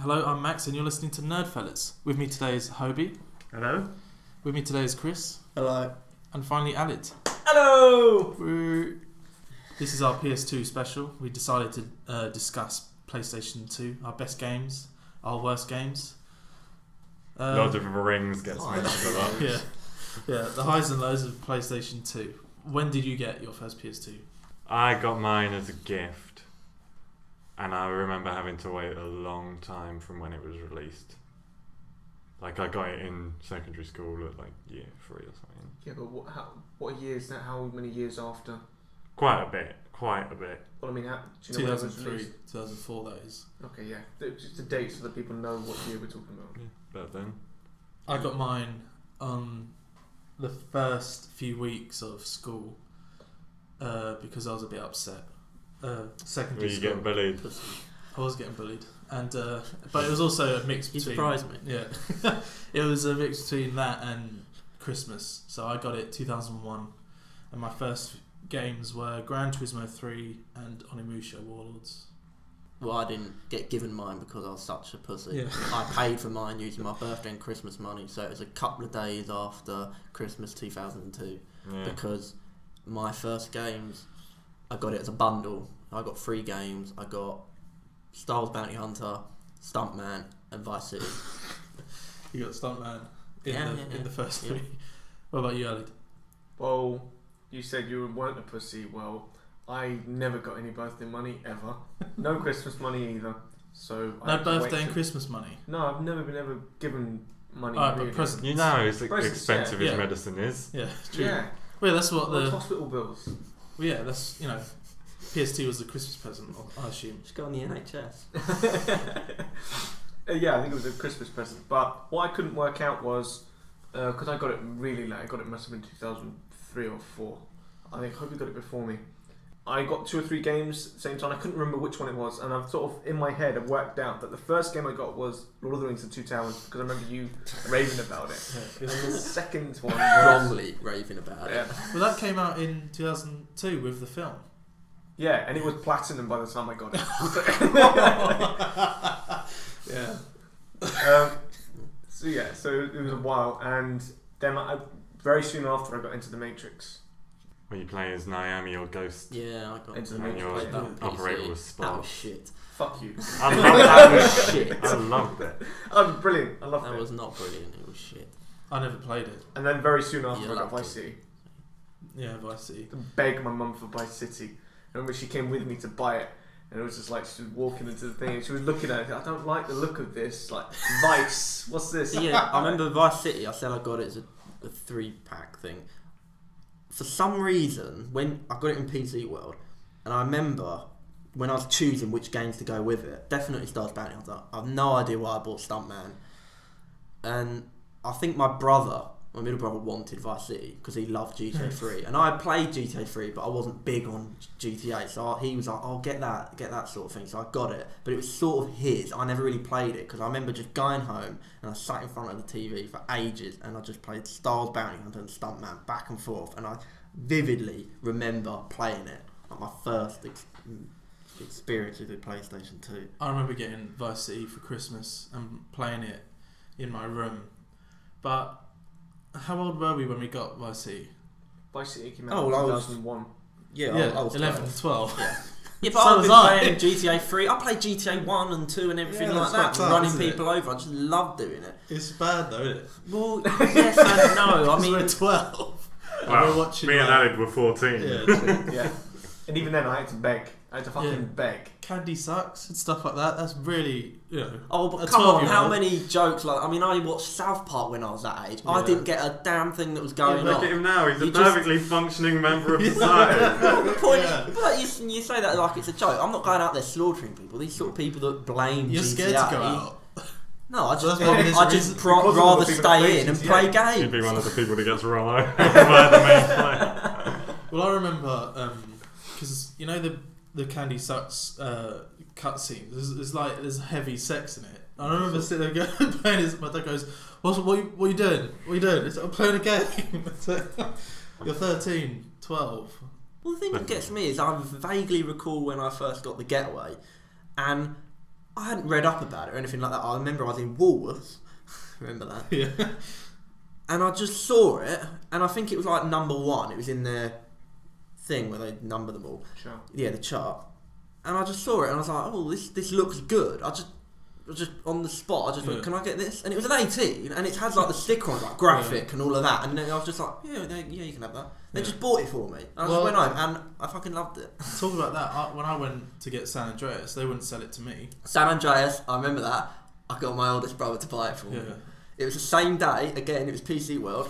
Hello, I'm Max and you're listening to Nerdfellas. With me today is Hobie. Hello. With me today is Chris. Hello. And finally Alid. Hello! This is our PS2 special. We decided to discuss PlayStation 2, our best games, our worst games. Lord of the Rings gets mentioned a lot. Yeah, the highs and lows of PlayStation 2. When did you get your first PS2? I got mine as a gift, and I remember having to wait a long time from when it was released. Like, I got it in secondary school at like year 3 or something. Yeah, but what year is that? How many years after? Quite a bit. Well, I mean, do you know when it was 2003, released? 2004 that is. Okay, yeah. Just the date so that people know what year we're talking about. Yeah, back then. I got mine on the first few weeks of school because I was a bit upset. Secondary Were you school. getting bullied? I was getting bullied, and but it was also a mix You between. surprised me. Yeah, it was a mix between that and Christmas. So I got it 2001, and my first games were Gran Turismo 3 and Onimusha Warlords. Well, I didn't get given mine because I was such a pussy. Yeah. I paid for mine using my birthday and Christmas money, so it was a couple of days after Christmas 2002 Yeah. because my first games, I got it as a bundle. I got 3 games. I got Star Wars Bounty Hunter, Stuntman, and Vice City. You got Stuntman in Yeah. the first Yeah. 3. What about you, Alid? Well, you said you weren't a pussy. Well, I never got any birthday money ever. No Christmas money either. So I No had to wait birthday and till- Christmas money. No, I've never been ever given money. Alright, but really. presents. You know how Presents, expensive yeah. his medicine is. Yeah, true. Yeah. Well, that's what Like the. hospital bills. Well, yeah, that's PS2 was the Christmas present, I assume. Just go on the NHS. Yeah, I think it was a Christmas present. But what I couldn't work out was because I got it really late. I got it must have been 2003 or 4. I think Hope you got it before me. I got 2 or 3 games at the same time. I couldn't remember which one it was, and I've sort of in my head I've worked out that the first game I got was Lord of the Rings and Two Towers because I remember you raving about it. Yeah. And the second one was Wrongly raving about it. yeah, Well, that came out in 2002 with the film. yeah, and it was platinum by the time I got it. Yeah. So it was a while, and then very soon after I got into the Matrix. Where you play as Naomi or Ghost. Yeah, I got Into the I Matrix. played that on Operator PC. was That Spark. was shit. Fuck you. I loved that. was shit. I loved it. Oh, brilliant! I loved That it. was not brilliant. It was shit. I never played it. And then very soon after You I got loved Vice it. City. Yeah, Vice City. To beg my mum for Vice City. I remember she came with me to buy it, and it was just like she was walking into the thing, and she was looking at it. I don't like the look of this. Like Vice, what's this? So yeah, I remember Vice City. I said I got it as a 3-pack thing. For some reason, when I got it in PC World, and I remember when I was choosing which games to go with it, definitely Star Wars Bounty Hunter. I have no idea why I bought Stuntman, and I think my middle brother, wanted Vice City because he loved GTA 3, and I played GTA 3, but I wasn't big on GTA, so he was like, "Oh, get that sort of thing." So I got it, but it was sort of his. I never really played it because I remember just going home and I sat in front of the TV for ages, and I just played Star Wars Bounty Hunter and Stuntman back and forth, and I vividly remember playing it. Like my first experience with the PlayStation 2. I remember getting Vice City for Christmas and playing it in my room. But how old were we when we got Vice City? Vice City came out Oh, in well, I was- 2001. Yeah, Yeah, I was 11 12. to 12. Yeah. Yeah, but So I've was been I. playing GTA 3. I played GTA 1 and 2 and everything Yeah, like that's that, fucked up, running isn't it? people over. I just love doing it. It's bad though, isn't it? Well, yes and no. I Because mean, we're 12. And Well, we're watching me and like, Alid were 14. Yeah, true. Yeah. And even then I had to beg. I had to fucking Yeah. beg. Candy Sucks and stuff like that. That's really, oh, but a come on, 12-year-old. how many jokes? Like, I mean, I watched South Park when I was that age. I Yeah. didn't get a damn thing that was going Look on. at him now, he's a You just- perfectly functioning member of society. The point, Yeah. but you say that like it's a joke. I'm not going out there slaughtering people. These sort of people that blame You're GTA. scared to go out. No, I So just, that's probably his I just reason. Because of all rather the people that stay play in and GTA. play He'd games. be one of the people that gets run over by the main player. Well, I remember because the Candy Sucks cutscene. There's heavy sex in it. I remember sitting there going, playing this. My dad goes, "What are you doing? What are you doing?" It's, I'm playing a game. You're 13, 12. Well, the thing that gets me is I vaguely recall when I first got the Getaway, and I hadn't read up about it or anything like that. I remember I was in Woolworths. Remember that? Yeah. And I just saw it, and I think it was like number 1. It was in their thing where they number them all. Sure. Yeah, the chart. And I just saw it, and I was like, oh, this looks good. I just on the spot, I just went, can I get this? And it was an 18, and it has like the sticker on, like graphic and all of that. And then I was just like, yeah, you can have that. They just bought it for me. And I just went home, and I fucking loved it. Talk about that. When I went to get San Andreas, they wouldn't sell it to me. San Andreas, I remember that. I got my oldest brother to buy it for me. It was the same day, again, it was PC World.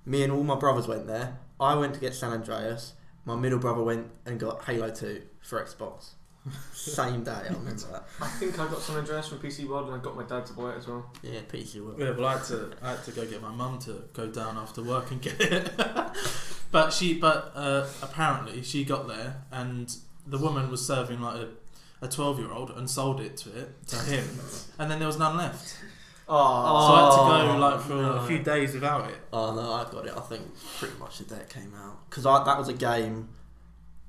Me and all my brothers went there. I went to get San Andreas. My middle brother went and got Halo 2 for Xbox. Same day, I remember that. I think I got San Andreas from PC World, and I got my dad to buy it as well. Yeah, PC World. Yeah, well, I had to go get my mum to go down after work and get it. but apparently she got there, and the woman was serving like a 12-year-old and sold it to him, and then there was none left. So I had to go like for a few days without it. Oh no, I got it. I think pretty much the day it came out, because that was a game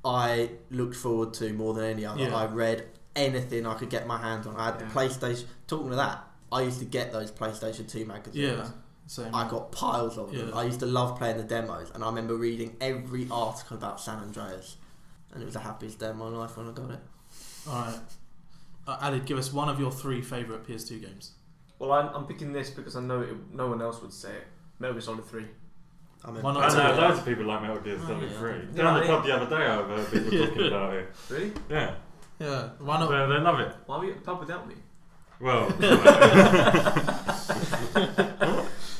I looked forward to more than any other. Yeah. I read anything I could get my hands on. I had the PlayStation. Talking to that, I used to get those PlayStation 2 magazines. Yeah, same. I got piles of them. Yeah. I used to love playing the demos, and I remember reading every article about San Andreas, and it was the happiest day of my life when I got it. Alright. Ali, give us one of your 3 favourite PS2 games. Well, I'm picking this because I know no one else would say it. Metal Gear Solid 3. I mean, Why not? I know loads of people like Metal Gear Solid 3. Down the pub the other day, I heard people talking about it. Really? Yeah. Yeah, why not? They love it. Why were you at the pub without me? Well,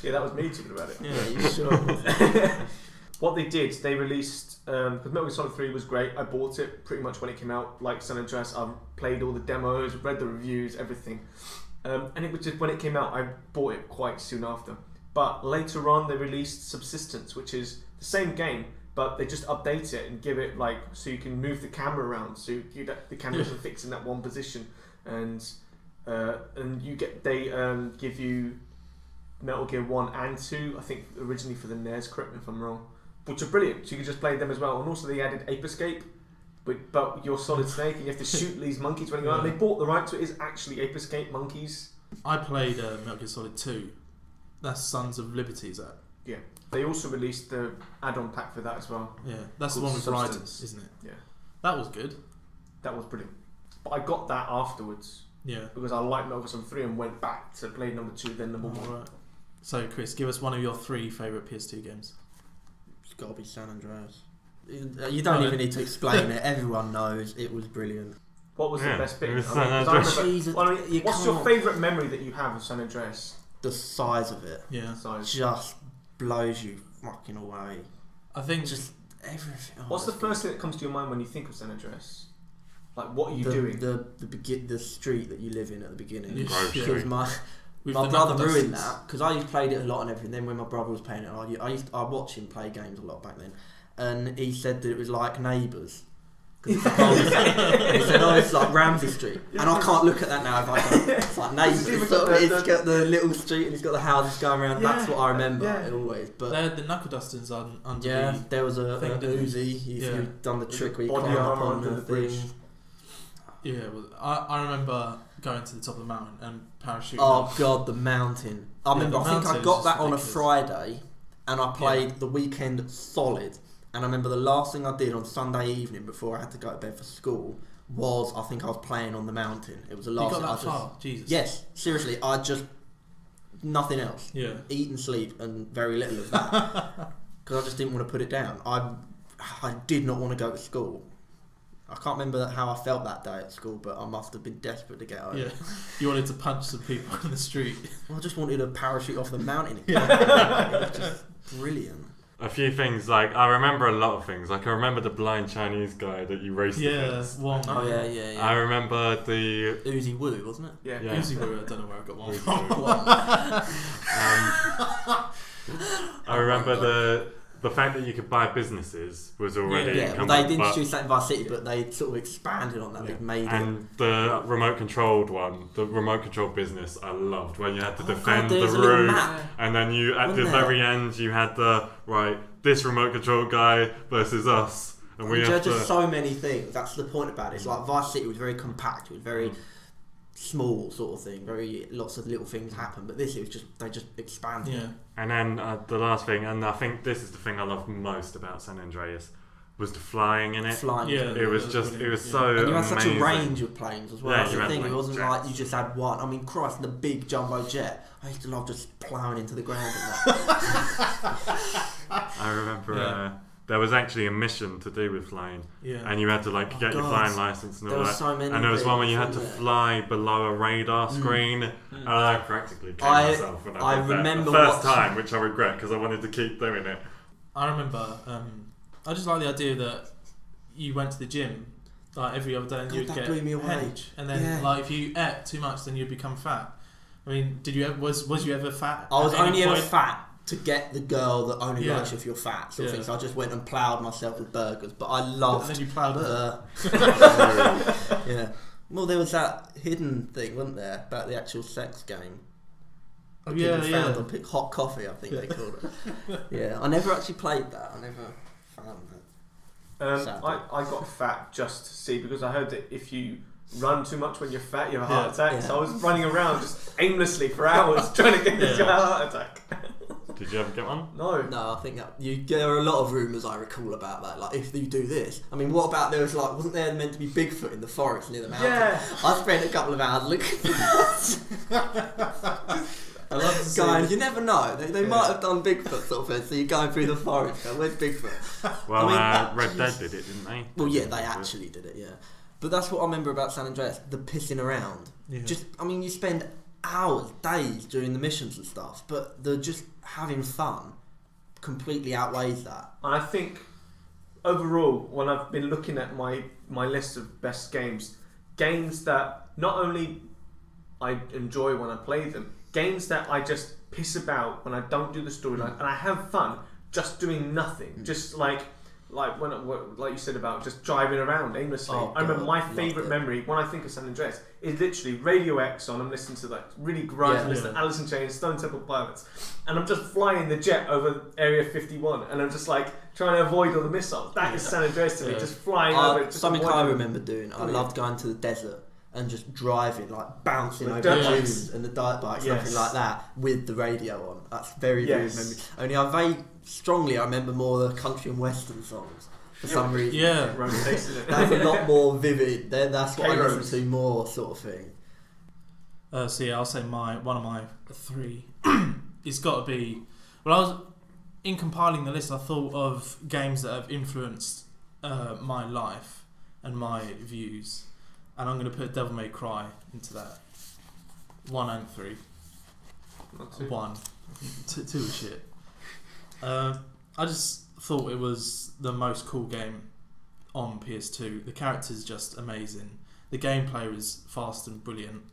Yeah, that was me talking about it. yeah, you sure? What they did, they released, because Metal Gear Solid 3 was great. I bought it pretty much when it came out, like San Andreas. I played all the demos, read the reviews, everything. And it was just when it came out, I bought it quite soon after. But later on, they released Subsistence, which is the same game, but they just update it and give it like so you can move the camera around, so the camera doesn't fix in that one position, and you get they give you Metal Gear 1 and 2, I think originally for the NES. Correct me if I'm wrong. Which are brilliant. So you can just play them as well, and also they added Ape Escape. But you're Solid Snake and you have to shoot these monkeys running around. They bought the right to it. Is actually Ape Escape monkeys. I played Metal Gear Solid 2. That's Sons of Liberty, is that? Yeah. They also released the add-on pack for that as well. Yeah, that's the Called one with Substance. Riders, isn't it? Yeah. That was good. That was brilliant. But I got that afterwards Yeah. because I liked Metal Gear Solid 3 and went back to play number 2, then number 1. Alright. So, Chris, give us one of your 3 favourite PS2 games. It's got to be San Andreas. You don't even need to explain it. Everyone knows it was brilliant. What was the best bit? it was I San mean, 'cause Andreas. I remember- Jesus, well, I mean, you what's your can't- favourite memory that you have of San Andreas? The size of it Yeah. Size. just blows you fucking away. I think Just everything. Oh, What's the it's first thing that comes to your mind when you think of San Andreas? Like, what are you the, doing? the street that you live in at the beginning? Yeah. Grove Yeah. Because Street. my with my the brother Knuckle ruined Dusters. that because I played it a lot and everything. Then when my brother was playing it, I watched him play games a lot back then, and he said that it was like Neighbours. He said, "Oh, it's like Ramsey Street," and I can't look at that now. If I go, it's like Neighbours. So it's got the little street and it's got the houses going around. That's what I remember always. But They had the Knuckle Dusters under yeah, the... there was a thing, didn't Uzi. If you'd done the trick where you body climb up armour on under the the bridge. thing. Yeah, well, I remember going to the top of the mountain and parachuting. Oh god, the mountain! I remember. the I think I mountain got is that on a ridiculous. Friday, and I played the weekend solid. And I remember the last thing I did on Sunday evening before I had to go to bed for school was I think I was playing on the mountain. It was the You last got thing I that just. far? Jesus. Yes, seriously, I just nothing else. Yeah. Eat and sleep, and very little of that because I just didn't want to put it down. I did not want to go to school. I can't remember how I felt that day at school, but I must have been desperate to get home. Yeah. You wanted to punch some people in the street. I just wanted to parachute off the mountain again. It was just brilliant. A few things, like, I remember a lot of things. Like, I remember the blind Chinese guy that you raced Yeah. against. One. Oh yeah. I remember the... Uzi Wu, wasn't it? Yeah. Yeah. Uzi Wu, I don't know where I got one Uzi from. Wu. I remember the fact that you could buy businesses was already... Yeah, well, they did introduce that in Vice City, but they sort of expanded on that. Yeah. They made it. And the remote-controlled one, the remote-controlled business, I loved. When you had to defend there the was a little roof. map. And then you, at the Wasn't there? very end, you had the, right, this remote-controlled guy versus us. And we There are have just to... so many things. That's the point about it. It's like Vice City was very compact. It was very small sort of thing. Very lots of little things happen, but this it was just they just expanded. Yeah. And then the last thing, and I think this is the thing I love most about San Andreas, was the flying in it. Flying. Yeah. It was brilliant. it was Yeah. so And you had amazing. such a range of planes as well. Yeah, That's you the had, thing. like, It wasn't jets. like you just had one. I mean, Christ, the big jumbo jet. I used to love just ploughing into the ground and that. I remember Yeah. there was actually a mission to do with flying, Yeah. and you had to like Oh, get your God. flying license and There all were that. so many. And there was one where you had things, to wasn't there? fly below a radar screen, and I practically killed I- myself when I I did that remember the first watching- time, which I regret because I wanted to keep doing it. I remember. I just like the idea that you went to the gym like every other day and God, you'd that get blew me away. hench, and then Yeah. like if you ate too much, then you'd become fat. I mean, did you ever was you ever fat? I was at any only ever point? fat to get the girl that only Yeah. likes you if you're fat. Sort of Yeah. thing. So I just went and ploughed myself with burgers. But I And loved then you ploughed her. yeah. Well, there was that hidden thing, wasn't there, about the actual sex game? Oh, People yeah, found yeah. on hot coffee, I think they called it. Yeah, I never actually played that. I never found that. Sadly. I got fat just to see, because I heard that if you run too much when you're fat, you have a heart attack. Yeah. So I was running around just aimlessly for hours trying to get this Yeah. guy a heart attack. Did you ever get one? No. No, I think that there are a lot of rumours I recall about that. Like, if you do this, I mean, what about there was like, wasn't there meant to be Bigfoot in the forest near the mountain? Yeah. I spent a couple of hours looking for that. I love to see. Guys, you never know. They Yeah. might have done Bigfoot sort of thing. So you're going through the forest. Go, where's Bigfoot? Well, I mean, Red Dead did it, didn't they? Well, yeah, they actually did it. Yeah, but that's what I remember about San Andreas: the pissing around. Yeah. Just, I mean, you spend hours, days doing the missions and stuff, but the just having fun completely outweighs that. And I think overall, when I've been looking at my list of best games that not only I enjoy when I play them, games that I just piss about when I don't do the storyline, and I have fun just doing nothing, just like you said about just driving around aimlessly. Oh, I remember God, my loved favourite it. memory when I think of San Andreas is literally Radio X on. I'm listening to like really grunge, Yeah. I'm listening to Alice in Chains, Stone Temple Pilots, and I'm just flying the jet over Area 51, and I'm just like trying to avoid all the missiles. That is San Andreas to me, Yeah. just flying over it. Just Something I avoiding them. remember doing. I Brilliant. loved going to the desert and just driving, like bouncing With over dirt dunes bikes. and the dirt bikes, Yes. something like that, with the radio on. That's very Yes. vivid memory. Only I strongly remember more the country and western songs for some reason. Yeah. Roman tasted it. That's a lot more vivid. That's what I K-Roads. listen to more, sort of thing. So yeah, I'll say one of my three. It's got to be. Well, I was in compiling the list. I thought of games that have influenced my life and my views, and I'm going to put Devil May Cry into that. 1 and 3. Not too. 1, 2 is shit. I just thought it was the most cool game on PS2. The character's just amazing. The gameplay was fast and brilliant.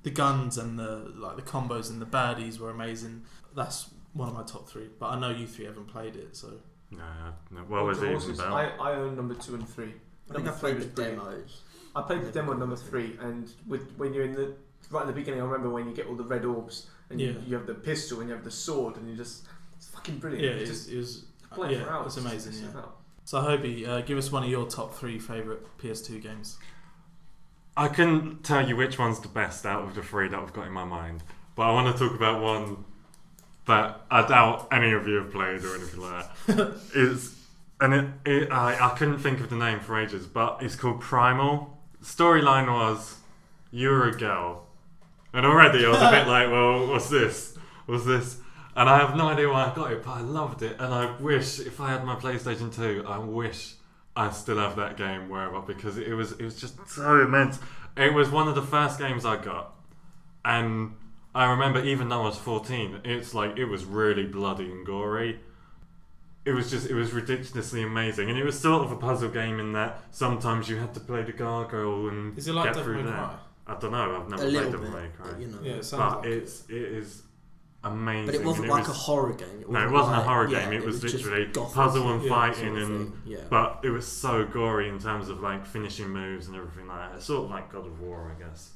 The guns and the combos and the baddies were amazing. That's one of my top 3. But I know you 3 haven't played it, so No. What was it even Horses. about? I own number 2 and 3. I think Number I 3 played was the brilliant. demos. I played the demo number 3, and when you're in right at the beginning, I remember when you get all the red orbs and Yeah. you have the pistol and you have the sword, and it's fucking brilliant. yeah, You it just was play it for yeah, hours. it's amazing. Just Yeah. piss it out. So Hobie, give us one of your top 3 favourite PS2 games. I couldn't tell you which one's the best out of the 3 that I've got in my mind, but I want to talk about one that I doubt any of you have played or anything like that. I couldn't think of the name for ages, but it's called Primal. Storyline was you were a girl, and already I was a bit like, well, what's this? And I have no idea why I got it, but I loved it, and I wish if I had my PlayStation 2, I wish I still have that game wherever, because it was just so immense. It was one of the first games I got, and I remember even though I was 14, it's like it was really bloody and gory. It was ridiculously amazing, and it was sort of a puzzle game in that sometimes you had to play the gargoyle and Is it like get Devil through May that. Cry? I don't know. I've never A played little Devil bit, May Cry, but, you know. Yeah, it sounds but like it is amazing. But it wasn't and like a horror game. No, it wasn't a like- horror yeah, game. It was just literally gothic puzzle and yeah, fighting, sort of and thing, yeah. but it was so gory in terms of like finishing moves and everything like that. It's sort of like God of War, I guess.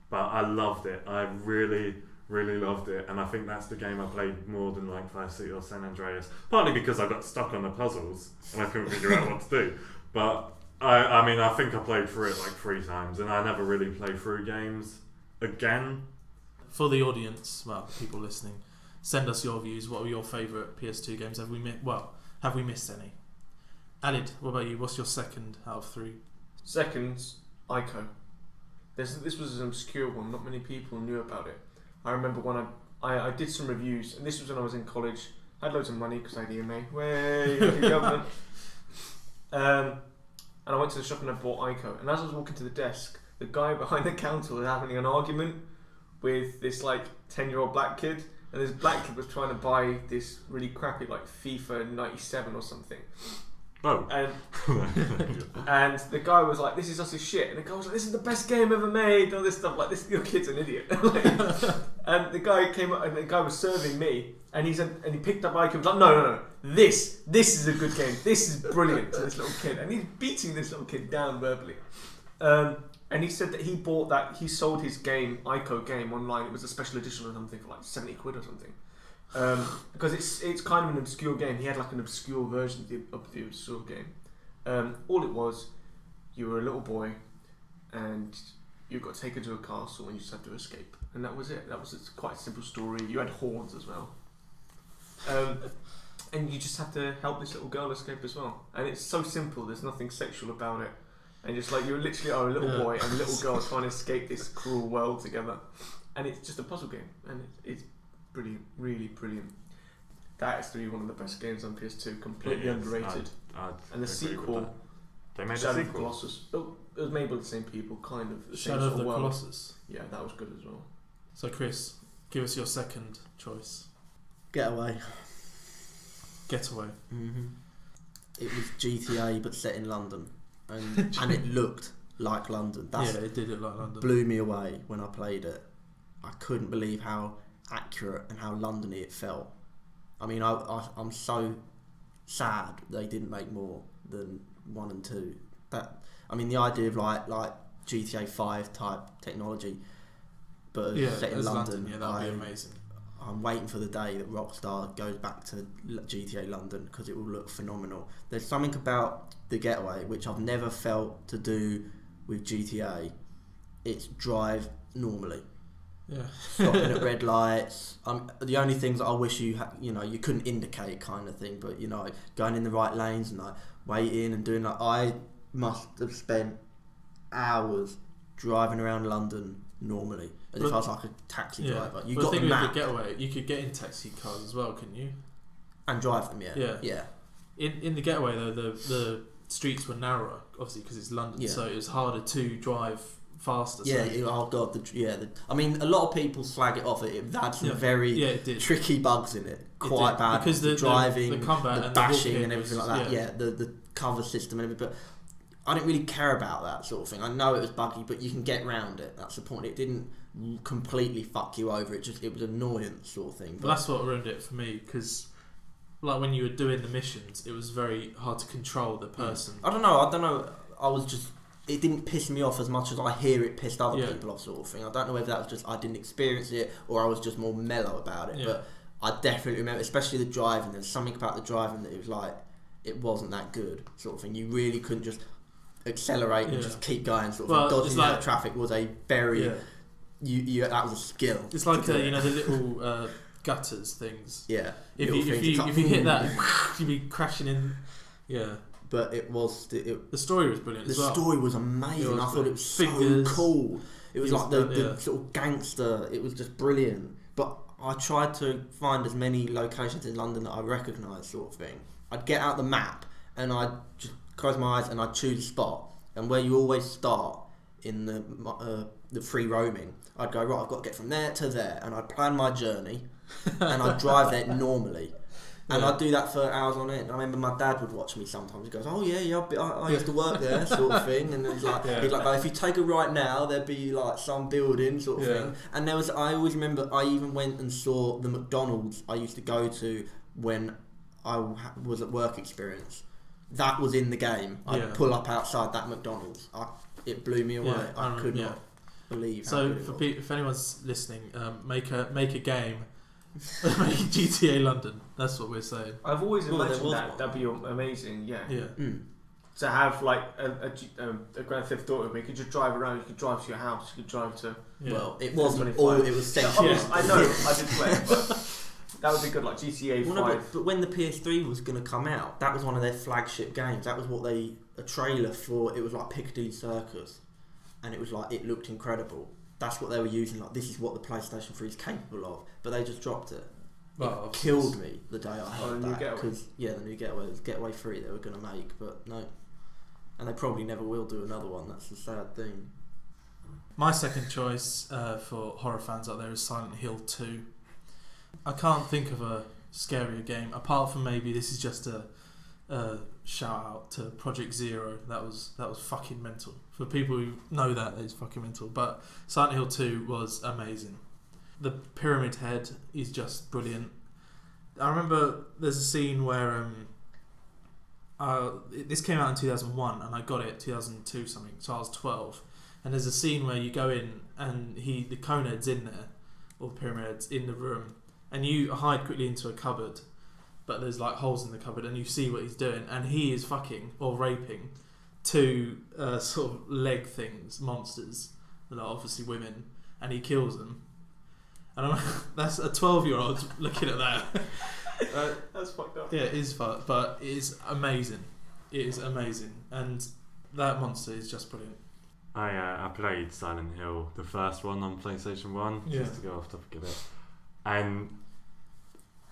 But I loved it. I really, really loved it, and I think that's the game I played more than like Vice City or San Andreas. Partly because I got stuck on the puzzles and I couldn't figure out what to do. But I mean, I think I played through it like 3 times, and I never really play through games again. For the audience, well, people listening, send us your views. What were your favourite PS2 games? Have we missed any? Alid, what about you? What's your second out of 3? Second's Ico. This was an obscure one. Not many people knew about it. I remember when I did some reviews, and this was when I was in college. I had loads of money because I had EMA. Way, government. And I went to the shop and I bought Ico. And as I was walking to the desk, the guy behind the counter was having an argument with this like 10-year-old black kid. And this black kid was trying to buy this really crappy like FIFA 97 or something. Oh. And the guy was like, "This is us as shit." And the guy was like, "This is the best game ever made." All this stuff like this. Your kid's an idiot. And the guy came up, and the guy was serving me, and he said, and he picked up Ico and was like, "No, this is a good game. This is brilliant." To this little kid, and he's beating this little kid down verbally. And he said that he sold his game, Ico game, online. It was a special edition or something for like 70 quid or something. Because it's kind of an obscure game. He had like an obscure version of the obscure game. All it was, you were a little boy, and you got taken to a castle, and you just had to escape, and that was it. That was quite a simple story. You had horns as well, and you just have to help this little girl escape as well. And it's so simple. There's nothing sexual about it, and just like you literally are a little boy and a little girl trying to escape this cruel world together, and it's just a puzzle game, and it's brilliant, really brilliant. That is to be one of the best games on PS2, completely underrated. And the sequel, they made Shadow a of the sequel. Colossus. Oh, it was made by the same people, kind of. The same Shadow sort of the world. Colossus. Yeah, that was good as well. So Chris, give us your second choice. Getaway. Getaway. Mm-hmm. It was GTA but set in London, and it looked like London. That's Yeah, it did look like London. blew me away when I played it. I couldn't believe how accurate and how Londony it felt. I mean, I'm so sad they didn't make more than 1 and 2. I mean, the idea of like GTA 5 type technology, but set in as London, yeah, that'd be amazing. I'm waiting for the day that Rockstar goes back to GTA London because it will look phenomenal. There's something about the Getaway which I've never felt to do with GTA. It's drive normally. Yeah. Stopping at red lights. The only things that I wish you couldn't indicate kind of thing, but going in the right lanes and like waiting and doing like I must have spent hours driving around London normally as if I was like a taxi driver. You got the map. The Getaway, you could get in taxi cars as well, couldn't you? And drive them, yeah. In the Getaway though, the streets were narrower, obviously because it's London, so it was harder to drive faster. Yeah, oh god, I mean, a lot of people slag it off. It had some very tricky bugs in it, quite bad. Because the driving, the combat, the bashing, and everything like that. Yeah, the cover system and everything. But I didn't really care about that sort of thing. I know it was buggy, but you can get around it. That's the point. It didn't completely fuck you over. It was annoyance sort of thing. But that's what ruined it for me because. Like when you were doing the missions, it was very hard to control the person. I don't know. I was just. It didn't piss me off as much as I hear it pissed other people off, sort of thing. I don't know whether that was just I didn't experience it or I was just more mellow about it. Yeah. But I definitely remember, especially the driving. There's something about the driving that it was like it wasn't that good, sort of thing. You really couldn't just accelerate and just keep going, sort of thing. Dodging out of traffic was a very that was a skill. It's like the little gutters things. Yeah. If you hit that, you'd be crashing in. Yeah. But it was the story was brilliant. The story was amazing. I thought it was so cool. It was like the sort of gangster. It was just brilliant. But I tried to find as many locations in London that I recognised, sort of thing. I'd get out the map and I'd just close my eyes and I'd choose a spot. And where you always start in the free roaming, I'd go right. I've got to get from there to there, and I'd plan my journey, and I'd drive there normally. And I'd do that for hours on end. I remember my dad would watch me sometimes. He goes, "Oh yeah, I used to work there," sort of thing. And it's like, he'd like, "If you take a right now, there'd be like some building," sort of thing. And I always remember, I even went and saw the McDonald's I used to go to when I was at work experience. That was in the game. I'd pull up outside that McDonald's. It blew me away. I could not believe. So if anyone's listening, make a game. Make GTA London. That's what we're saying. I've always imagined that'd be amazing. Yeah. Yeah. to have like a Grand Theft Auto, where you could just drive around. You could drive to your house. You could drive to. Yeah. Well, it wasn't 25. all. It was central. Yeah, I know. I did play it, but that would be good, like GTA 5. Well, no, but when the PS3 was going to come out, that was one of their flagship games. That was what a trailer for. It was like Piccadilly Circus, and it was like it looked incredible. That's what they were using. Like, this is what the PlayStation 3 is capable of, but they just dropped it. Well, It killed me the day I heard the new that, Getaway. because the new Getaway was Getaway 3 they were going to make, but no, and they probably never will do another one. That's the sad thing. My second choice for horror fans out there is Silent Hill 2. I can't think of a scarier game apart from maybe this is just a shout out to Project Zero. That was fucking mental. For people who know that, it's fucking mental. But Silent Hill 2 was amazing. The Pyramid Head is just brilliant. I remember there's a scene where this came out in 2001 and I got it 2002 something, so I was 12. And there's a scene where you go in and the Conehead's in there, or the Pyramid Head's in the room, and you hide quickly into a cupboard, but there's like holes in the cupboard, and you see what he's doing, and he is fucking or raping two sort of leg things, monsters that are obviously women, and he kills them. And that's a 12-year-old looking at that. That's fucked up. Yeah, it is fucked, but it is amazing. It is amazing, and that monster is just brilliant. I played Silent Hill, the first one on PlayStation 1, Yeah. just to go off topic a bit. And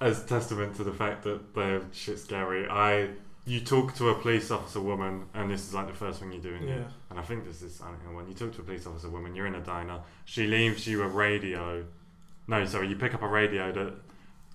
as testament to the fact that they're shit scary, you talk to a police officer woman, and this is like the first thing you do in Yeah. it. And I think this is Silent Hill 1. You talk to a police officer woman, you're in a diner, she leaves you a radio. No, sorry, you pick up a radio that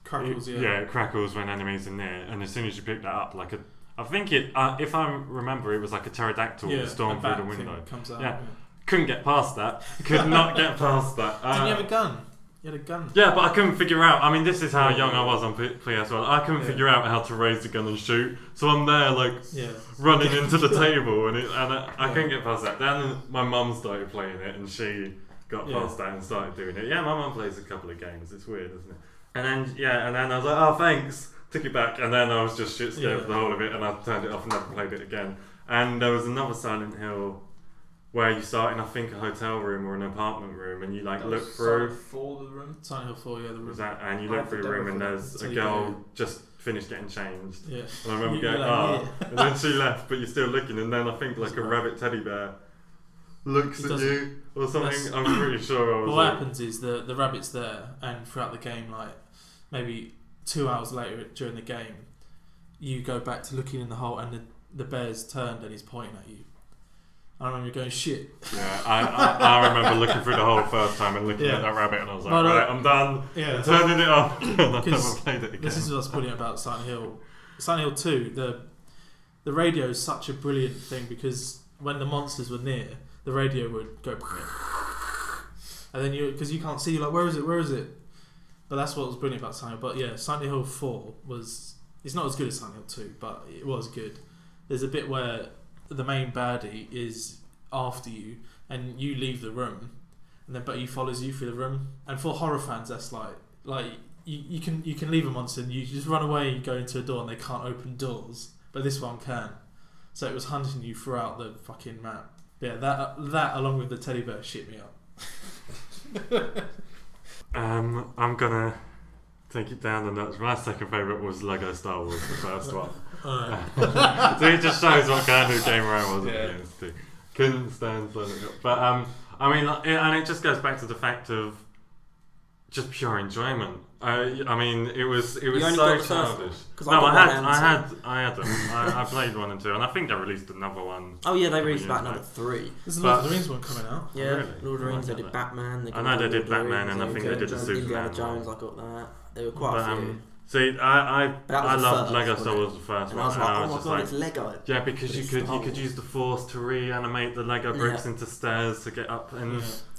Crackles, it crackles when enemies are near, and as soon as you pick that up, like I think it, if I remember, it was like a pterodactyl that stormed through the window. Comes out, Yeah. Couldn't get past that. Could not get past that. Didn't you have a gun? You had a gun. Yeah, but I couldn't figure out. I mean, this is how young I was on PS1. I couldn't figure out how to raise the gun and shoot. So I'm there, like, running into the table, and I couldn't get past that. Then my mum started playing it, and she got past that and started doing it. Yeah, my mum plays a couple of games. It's weird, isn't it? And then I was like, oh, thanks. Took it back, and then I was just shit scared for the whole of it, and I turned it off and never played it again. And there was another Silent Hill where you start in, I think, a hotel room or an apartment room, and you like look through. Silent Hill 4, yeah, the room. And you look through the room, and there's a girl just finished getting changed. Yeah. And I remember You're going, like, and then she left, but you're still looking, and then I think like a rabbit teddy bear looks at you or something. I'm pretty sure I was. What happens is the rabbit's there, and throughout the game, like maybe 2 hours later during the game, you go back to looking in the hole, and the bear's turned and he's pointing at you. I remember going, shit. Yeah, I remember looking through the hole first time and looking at that rabbit, and I was like, right, I'm done. Yeah. I'm turning it off. And I never played it again. This is what's brilliant about Silent Hill. Silent Hill 2, the radio is such a brilliant thing, because when the monsters were near, the radio would go, and then because you can't see, you're like, where is it? But that's what was brilliant about Silent Hill. But yeah, Silent Hill 4 it's not as good as Silent Hill 2, but it was good. There's a bit where the main baddie is after you, and you leave the room, and then but he follows you through the room. And for horror fans, that's like you can leave a monster and you just run away, you go into a door, and they can't open doors, but this one can. So it was hunting you throughout the fucking map. Yeah, that along with the teddy bear shit me up. I'm gonna take it down the nuts. My second favourite was Lego Star Wars, the first one. So it just shows what kind of gamer I was at the end. Couldn't stand Silent Hill. But I mean, and it just goes back to the fact of just pure enjoyment. I mean, it was so childish. No, I had them. I played 1 and 2, and I think they released another one. Oh yeah, they released about another 3. There's a Lord of the Rings one coming out. Yeah, really? Lord of the Rings. They did Batman. I know they did Batman, and I think they did the Superman. Indiana Jones. I got that. There were quite a few. See, I loved first, Lego Star Wars the first and one. I was like, and oh my god, it's Lego. Yeah, because you could use the Force to reanimate the Lego bricks into stairs to get up,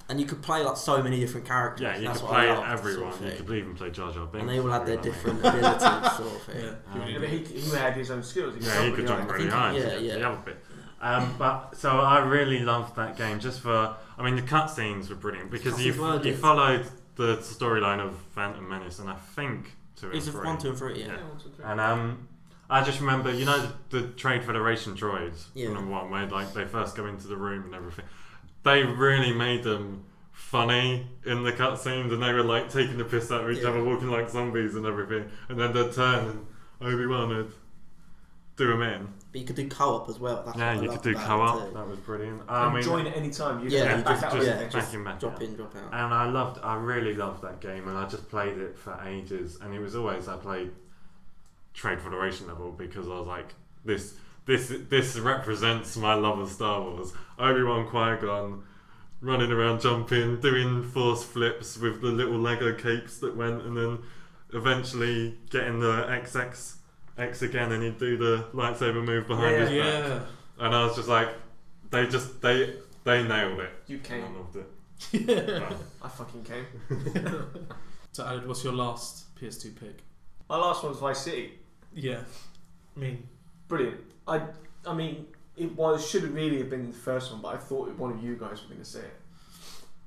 and you could play like so many different characters. Yeah, you That's could what I play loved, everyone. sort of You could even play Jar Jar Binks. and they all had their different abilities, sort of thing. Yeah, but he had his own skills. He could jump really high. Yeah. The other bit. But so I really loved that game. Just for, I mean, the cutscenes were brilliant because you followed the storyline of Phantom Menace, and I think 2 and 3. It's 1, 2, and 3. Yeah. And I just remember, you know, the Trade Federation droids Yeah. from number 1, where like they first go into the room and everything. They really made them funny in the cutscenes, and they were like taking the piss out of each Yeah. other, walking like zombies and everything. And then they'd turn and Obi-Wan would do them in. But you could do co-op as well. That's Yeah, what I you loved could do about co-op. it too. That was brilliant. And join at any time. You Yeah, can you back just- out. just yeah, back in, back Drop out. in, drop out. And I really loved that game, and I just played it for ages. And it was always I played Trade Federation level because I was like, this represents my love of Star Wars. Obi-Wan, Qui-Gon, running around, jumping, doing force flips with the little Lego capes that went, and then eventually getting the X again, and he'd do the lightsaber move behind his back. Yeah. And I was just like, they nailed it. You came. I loved it. Yeah. I fucking came. So, Aled, what's your last PS2 pick? My last one was Vice City. Yeah. I mean, Brilliant. I mean, should have really have been the first one, but I thought one of you guys were going to say it.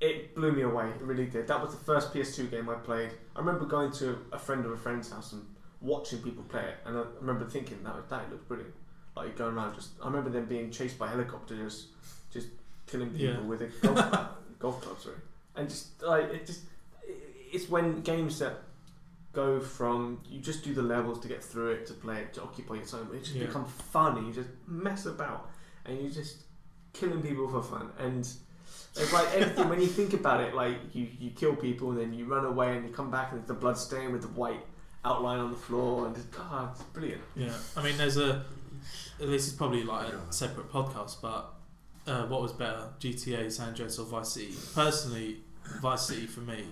It blew me away. It really did. That was the first PS2 game I played. I remember going to a friend of a friend's house and watching people play it, and I remember thinking that looks brilliant. Like going around, I remember them being chased by helicopters, just killing people with a golf club, sorry. And just like it's when games that go from you just do the levels to get through it, to play it, to occupy your time, it just become fun, and you just mess about and you just killing people for fun. And it's like everything when you think about it, like you kill people and then you run away and you come back and there's the blood stain with the white outline on the floor, and it's brilliant. yeah. I mean, this is probably like a separate podcast, but what was better, GTA, San Andreas, or Vice City? Personally, Vice City for me,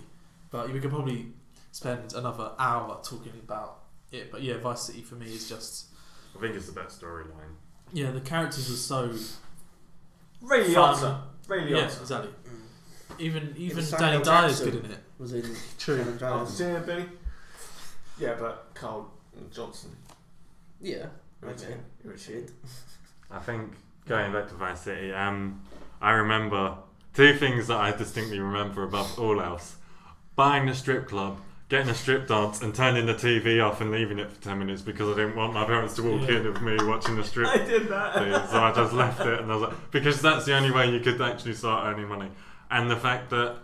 but we could probably spend another hour talking about it. But yeah, Vice City for me is just... I think it's the best storyline. Yeah, the characters were so... Ray Fun. Liotta. Ray Yeah, Liotta. exactly. Even Samuel Danny Dyer is Jackson good in it. Was in True. San Andreas. See it, Benny? Yeah, but Carl Johnson. Yeah. Irritating. Okay. Irritating. Shit. I think going back to Vice City, I remember 2 things that I distinctly remember above all else: buying the strip club, getting a strip dance, and turning the TV off and leaving it for 10 minutes because I didn't want my parents to walk in with me watching the strip. I did that. thing, so I just left it, and I was like, because that's the only way you could actually start earning money. And the fact that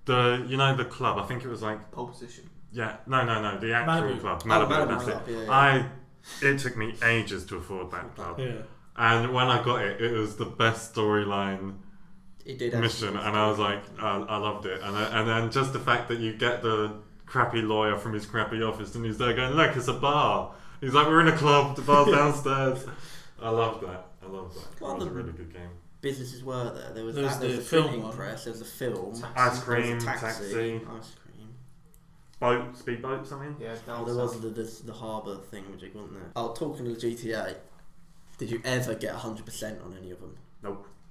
the club, I think it was like Pole position. the actual Malibu. club, Oh, Malibu, Malibu that's Club, it. yeah. It took me ages to afford that club, Yeah. and when I got it, it was the best storyline He did mission, and I was like, I loved it. And then just the fact that you get the crappy lawyer from his crappy office, and he's there going, look, it's a bar. He's like, we're in a club, the bar's downstairs. I loved that. It Well, was a the- really good game. businesses were there. There was There was the the film printing one. press. There was a film. Ice There was cream, a taxi, Ice cream. boat, speedboat, something. Yeah, Oh, there was the harbour thing, which wasn't there. Oh, talking to the GTA, did you ever get 100% on any of them?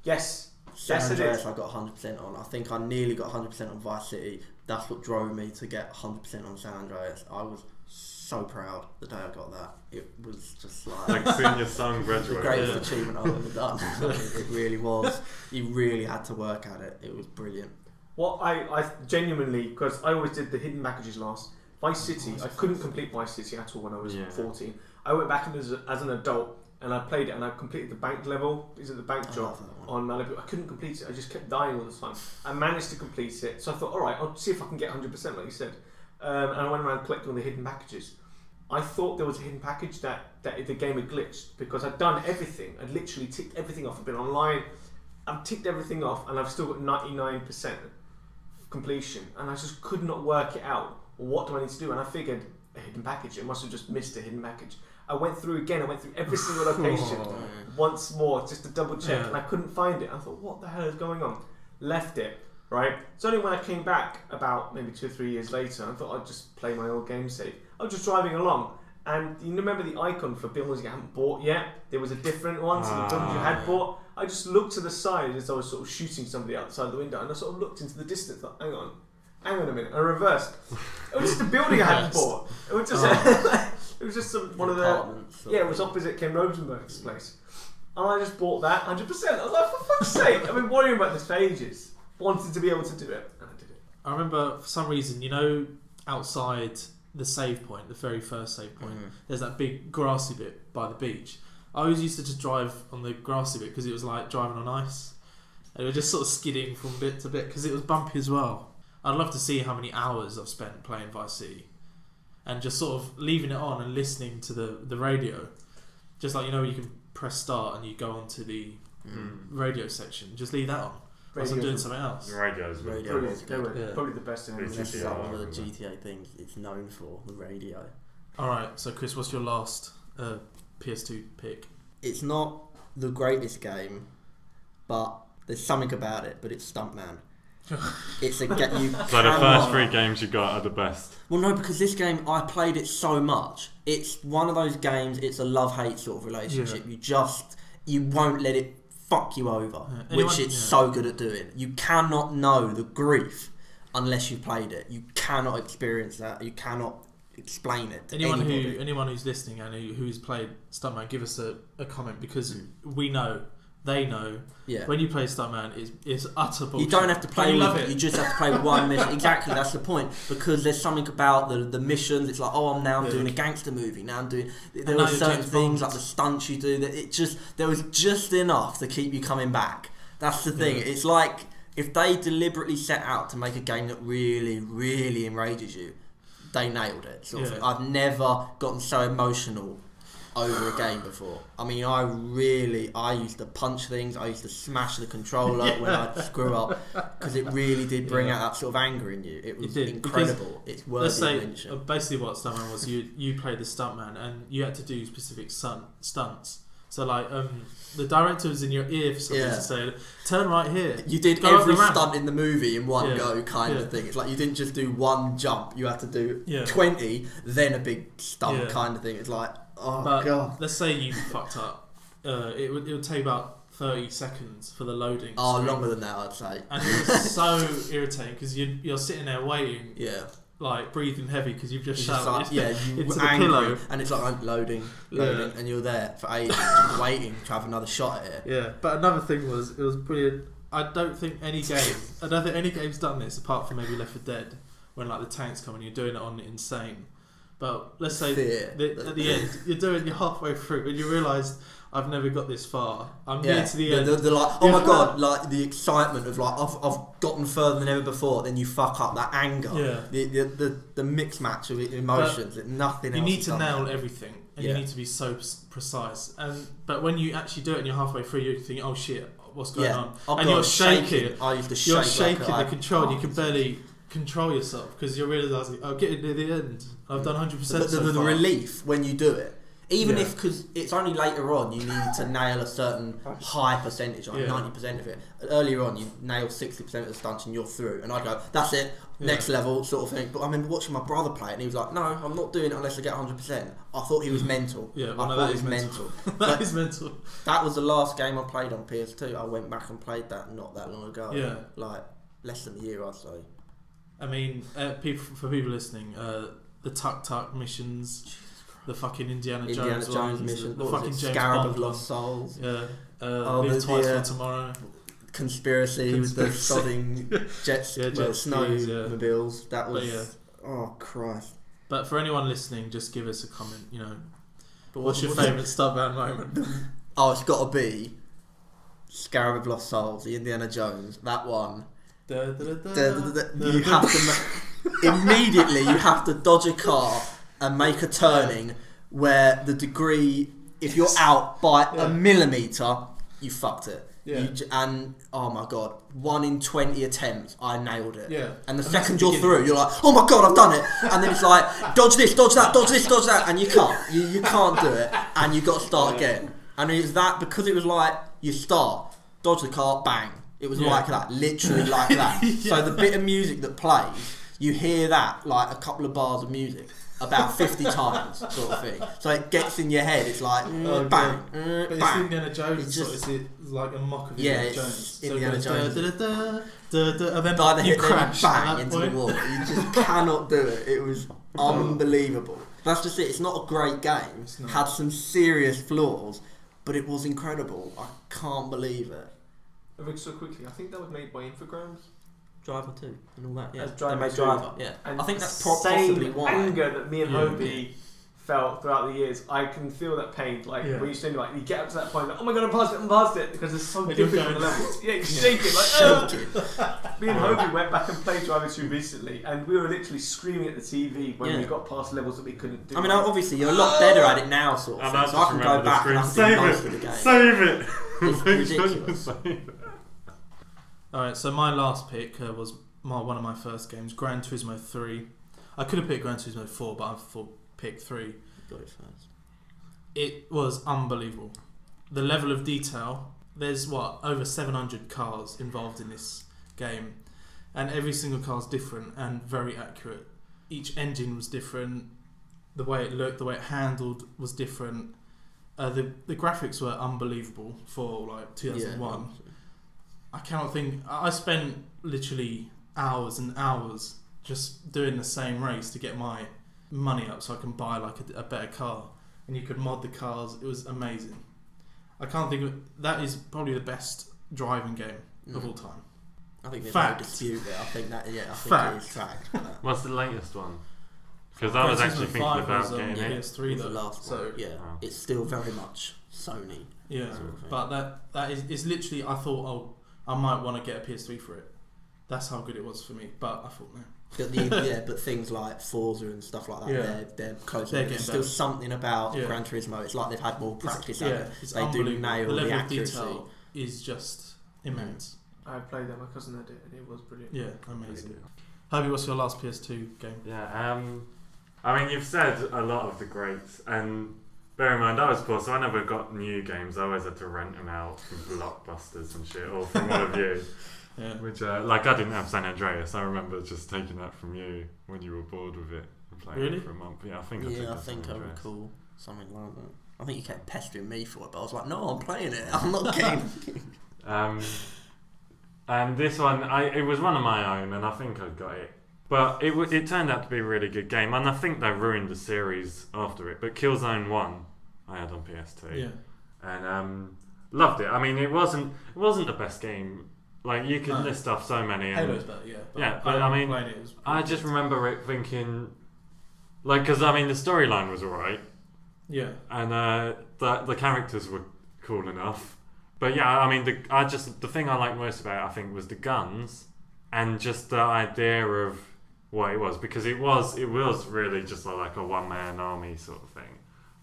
Yes. San Yes, I did. Andreas I got 100% on. I think I nearly got 100% on Vice City. That's what drove me to get 100% on San Andreas. I was so proud the day I got that. It was just like Like seeing your son the graduate. greatest Yeah. achievement I've ever done. It really was. You really had to work at it. It was brilliant. What I genuinely, because I always did the hidden packages last. Vice City, I couldn't complete Vice City at all when I was Yeah. 14. I went back as an adult and I played it and I completed the bank level. Is it the bank I job love that one. on Malibu? I couldn't complete it. I just kept dying all the time. I managed to complete it, so I thought, all right, I'll see if I can get 100%, like you said. And I went around collecting all the hidden packages. I thought there was a hidden package that the game had glitched because I'd done everything. I'd literally ticked everything off. I've been online. I've ticked everything off, and I've still got 99% completion, and I just could not work it out. What do I need to do? And I figured a hidden package. It must have just missed a hidden package. I went through again. I went through every single location once more just to double check, Yeah. and I couldn't find it. I thought, what the hell is going on? Left it. Right. It's only when I came back about maybe 2 or 3 years later, I thought I'd just play my old game save. I was just driving along, and you remember the icon for buildings you haven't bought yet? There was a different one to the buildings you had bought. I just looked to the side as I was sort of shooting somebody outside the window, and I sort of looked into the distance. Thought, hang on a minute. I reversed. It was just a building I hadn't bought. It was just it was just one of the Apartments. it was opposite Ken Rosenberg's place, and I just bought that 100%. I was like, for fuck's sake! I've been worrying about this for ages. Wanted to be able to do it, and I did it. I remember for some reason, outside the save point, the very first save point. Mhm. There's that big grassy bit by the beach. I always used to just drive on the grassy bit because it was like driving on ice. And it was just sort of skidding from bit to bit because it was bumpy as well. I'd love to see how many hours I've spent playing Vice City and just sort of leaving it on and listening to the radio. Just like, you know, you can press start and you go on to the radio section. Just leave that on. Whilst I'm doing something else. The radio's Radio. Probably, was they good. were Yeah. probably the best in It's it. That's GTA, some of the remember. GTA things it's known for, the radio. Alright, so Chris, what's your last PS2 pick? It's not the greatest game, but there's something about it, but it's Stuntman. It's a game you So the cannot- first 3 games you got are the best. Well, no, because this game, I played it so much. It's one of those games, it's a love-hate sort of relationship. You won't let it fuck you over, Yeah. which it's so good at doing. You cannot know the grief unless you've played it. You cannot experience that. You cannot explain it to anybody. Anyone who's listening and who's played Stuntman, give us a comment because we know, they know. Yeah. When you play Stuntman, it's utter bullshit. You don't have to play You with love it. it. You just have to play with one mission. Exactly, that's the point. Because there's something about the missions. It's like, oh, I'm doing a gangster movie. Now I'm doing. There now were you're certain James things Bond. like the stunts you do that there was just enough to keep you coming back. That's the thing. Yeah. It's like if they deliberately set out to make a game that really, really enrages you, they nailed it. Sort of Yeah. thing. I've never gotten so emotional over a game before. I mean, I used to punch things. I used to smash the controller when I'd screw up because it really did bring out that sort of anger in you. It was did, incredible. It's Let's worthy say of mention. basically what Stuntman was. You played the Stuntman and you had to do specific stunts. So like the director was in your ear for some reason saying, "Turn right here." You did Go up every the ramp. stunt in the movie in one Yeah. go, kind Yeah. of thing. It's like you didn't just do one jump. You had to do Yeah. 20, then a big stunt, Yeah. kind of thing. It's like, oh But god. let's say you fucked up. It would take about 30 seconds for the loading. Oh, screen. longer than that, I'd say. And it was so irritating because you're sitting there waiting, Yeah. like breathing heavy because you've just It's just shouted like, yeah, you into were the angry, pillow. and it's like I'm loading, Yeah. and you're there for ages, just waiting to have another shot at it. Yeah, but another thing was, it was brilliant. I don't think any game's done this apart from maybe Left 4 Dead, when like the tanks come and you're doing it on Insane. But let's say at the end, you're halfway through and you realise I've never got this far. I'm near to the end. The like, oh my god, like the excitement of like I've gotten further than ever before. Then you fuck up that anger, Yeah. the mix match of emotions. That nothing. You else need has to done nail that. everything, and Yeah. you need to be so precise. But when you actually do it and you're halfway through, you think, "Oh shit, what's going on?" Oh and god, you're shaking. I used to shake. You're shaking like the control. You can can't. barely control yourself because you're realising, "I'm getting near the end. I've done 100%." The relief when you do it. Even Yeah. if, because it's only later on, you need to nail a certain high percentage, like Yeah. 90% of it. Earlier on, you nail 60% of the stunts and you're through. And I go, that's it, next level sort of thing. But I remember watching my brother play it and he was like, no, I'm not doing it unless I get 100%. I thought he was mental. Yeah, I well, no, thought that he is was mental. mental. That But is mental. that was the last game I played on PS2. I went back and played that not that long ago. Yeah. Like, less than a year, I'd say. I mean, for people listening, the Tuk Tuk missions, the fucking Indiana Jones ones, mission, the what fucking was it? James Scarab Bond of Lost one. Souls. Yeah, Oh, Live the- Twice the, for Tomorrow. Conspiracy with the sodding jet, Yeah, jet snowmobiles. That But was yeah. oh Christ. But for anyone listening, just give us a comment. You know, But what's your favourite Stuntman moment? Oh, it's got to be Scarab of Lost Souls, the Indiana Jones. That one. You have to immediately. You have to dodge a car and make a turning where the degree, if you're out by a millimetre, you fucked it. Yeah. And oh my god, 1 in 20 attempts, I nailed it. Yeah. And the And that's second the you're beginning. through, you're like, oh my god, I've done it. And then it's like, dodge this, dodge that, dodge this, dodge that, and you can't. You can't do it, and you got to start again. And it's that because it was like you start, dodge the car, bang. It was like that, literally like that. So the bit of music that plays, you hear that like a couple of bars of music about 50 times, sort of thing. So it gets in your head. It's like bang, But it's bang. Indiana Jones, It's so just- it's like a mock of Yeah, Indiana it's Jones. Indiana it goes Jones. and then By the you hit, crash then at bang that into point. the wall. You just cannot do it. It was unbelievable. That's just it. It's not a great game. It's not. Had some serious flaws, but it was incredible. I can't believe it. Rick, so quickly, I think that was made by Infogrames. Driver 2 and all that. Yeah, As Driver they made 2. Driver. Yeah, And I think that's the possibly same why. anger that me and Yeah. Hobie felt throughout the years. I can feel that pain. Like Yeah. when you stand like you get up to that point, like, oh my god, I'm past it, because it's so And you're different from the going- levels. Yeah, you're shaking like. Shaking. Me and Hobie went back and played Driver 2 recently, and we were literally screaming at the TV when we Yeah. got past levels that we couldn't do. I mean, obviously you're a lot better at it now, sort of. And Thing, I so just I can go remember the back and I screen, can do most of the game. Save it! It's Make sure you ridiculous. save it. Alright, so my last pick was one of my first games, Gran Turismo 3. I could have picked Gran Turismo 4, but I thought pick 3. Got it first. It was unbelievable. The level of detail. There's over 700 cars involved in this game, and every single car is different and very accurate. Each engine was different. The way it looked, the way it handled was different. The graphics were unbelievable for like 2001. Yeah, I cannot think. I spent literally hours and hours just doing the same race to get my money up so I can buy like a better car. And you could mod the cars. It was amazing. I can't think of that is probably the best driving game of all time. I think there's Fact. no dispute there. I think that, yeah, I think Fact. it is fact. for that. What's the latest one? Because I was Gran actually Turismo thinking 5 about was on getting it. PS3 It's the though. last So one. Yeah, Oh. it's still very much Sony. yeah, sort of thing. but that is literally. I thought, oh, I might want to get a PS3 for it. That's how good it was for me. But I thought, no. But but things like Forza and stuff like that, Yeah. they're closer. They're There's getting still better. something about Yeah. Gran Turismo. It's like they've had more practice. It's They do unbelievable. nail the the level of accuracy. detail is just immense. I played that. My cousin had it, and it was brilliant. Yeah, amazing. Harvey, what's your last PS2 game? Yeah, I mean, you've said a lot of the greats, and bear in mind, I was poor, so I never got new games. I always had to rent them out from Blockbusters and shit, or from one of you. Yeah. Which, like, I didn't have San Andreas. I remember just taking that from you when you were bored with it and playing Really? it for a month. Yeah, I think I took Yeah, I that think San I Andreas. recall something like that. I think you kept pestering me for it, but I was like, no, I'm playing it. I'm not getting. And this one, it was one of my own, and I think I got it. But it turned out to be a really good game, and I think they ruined the series after it. But Killzone 1, I had on PS2, Yeah. and loved it. I mean, it wasn't the best game. Like, you could No. list off so many. And Halo's better, yeah. Yeah, but I mean, playing it, it was I pretty just good. remember it thinking, like, because I mean, the storyline was alright, Yeah. and the characters were cool enough. But yeah, I mean, the thing I liked most about it, I think, was the guns, and just the idea of what it was, because it was really just like a one-man army sort of thing.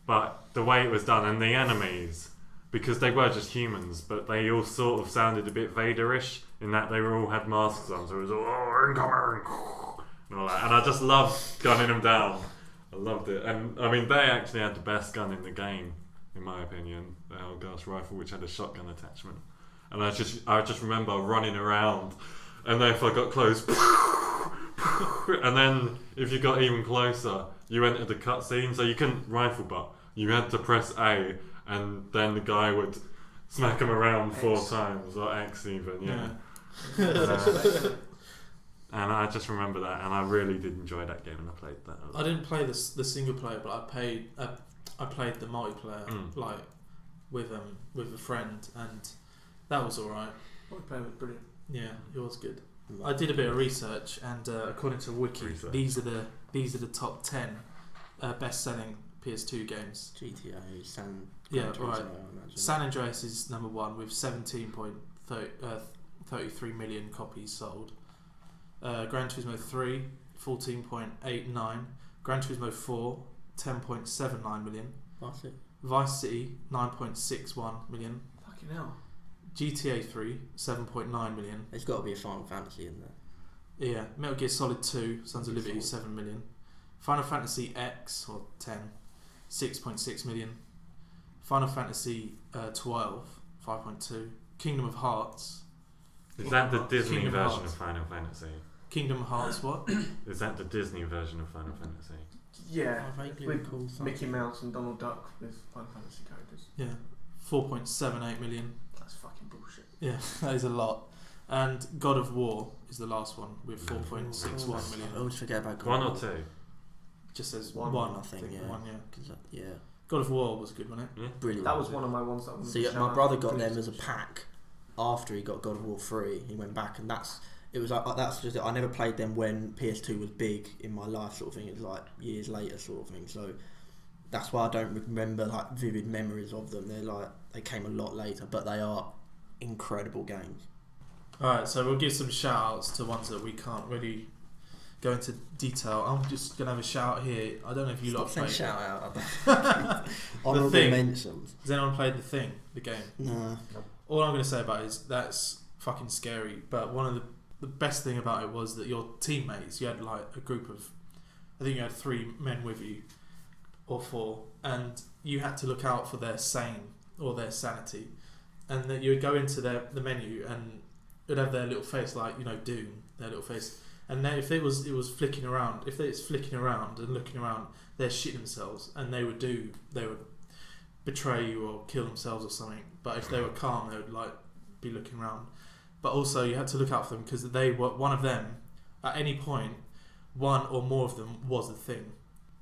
But the way it was done, and the enemies, because they were just humans, but they all sort of sounded a bit Vader-ish in that they all had masks on, so it was all, oh, incoming, and all that. And I just loved gunning them down. I loved it. And I mean, they actually had the best gun in the game, in my opinion, the Helgas rifle, which had a shotgun attachment. And I just remember running around, and then if I got close, and then if you got even closer, you entered the cutscene, so you couldn't rifle butt. You had to press A, and then the guy would smack him around 4 times, or X even, yeah. And I just remember that, and I really did enjoy that game, and I played that a lot. I didn't play the single player, but I played the multiplayer like with a friend, and that was alright. Multiplayer was brilliant. Yeah, it was good. I did a bit of research, and according to Wiki, Research. these are the top 10 best-selling PS2 games. GTA, Yeah, Gran Turismo, right. I imagine. San Andreas is number 1 with 17.33 million copies sold. Gran Turismo 3, 14.89. Gran Turismo 4, 10.79 million. That's it. Vice City, 9.61 million. Fucking hell. GTA 3, 7.9 million. There's got to be a Final Fantasy in there. Yeah, Metal Gear Solid 2, Sons of Liberty, 7 million. Final Fantasy X, or 10, 6.6 million. Final Fantasy 12, 5.2. Kingdom of Hearts. Is that the Disney Kingdom version Hearts. of Final Fantasy? Kingdom Hearts, what? Is that the Disney version of Final Fantasy? Yeah. I vaguely With recall something. Mickey Mouse and Donald Duck with Final Fantasy characters. Yeah, 4.78 million. That's fucking bullshit. Yeah, that is a lot. And God of War is the last one with 4.61 I million. always forget about God 1 of or War. 2? Just says One, one, I think, yeah. One, yeah. 'Cause yeah, God of War was good, wasn't it? Yeah. brilliant. That was one of my ones that I wanted See, to shout my out. brother got Brilliant. them as a pack after he got God of War 3. He went back, and it was like that's just it. I never played them when PS2 was big in my life, sort of thing. It was like years later, sort of thing. So that's why I don't remember like vivid memories of them. They came a lot later, but they are incredible games. Alright, so we'll give some shout outs to ones that we can't really go into detail. I'm just gonna have a shout here. I don't know if you lot played Shout out. The Thing. Mentions. Has anyone played The Thing, the game? No. All I'm gonna say about it is that's fucking scary, but one of the best thing about it was that your teammates, you had like a group of, I think you had 3 men with you or 4, and you had to look out for their sane or their sanity, and that you would go into the menu and it would have their little face, like, you know, Doom, their little face, and then if it was flicking around, if it's flicking around and looking around, they're shitting themselves, and they would betray you or kill themselves or something. But if they were calm, they would like be looking around. But also you had to look out for them because they were one of them. At any point, one or more of them was the thing.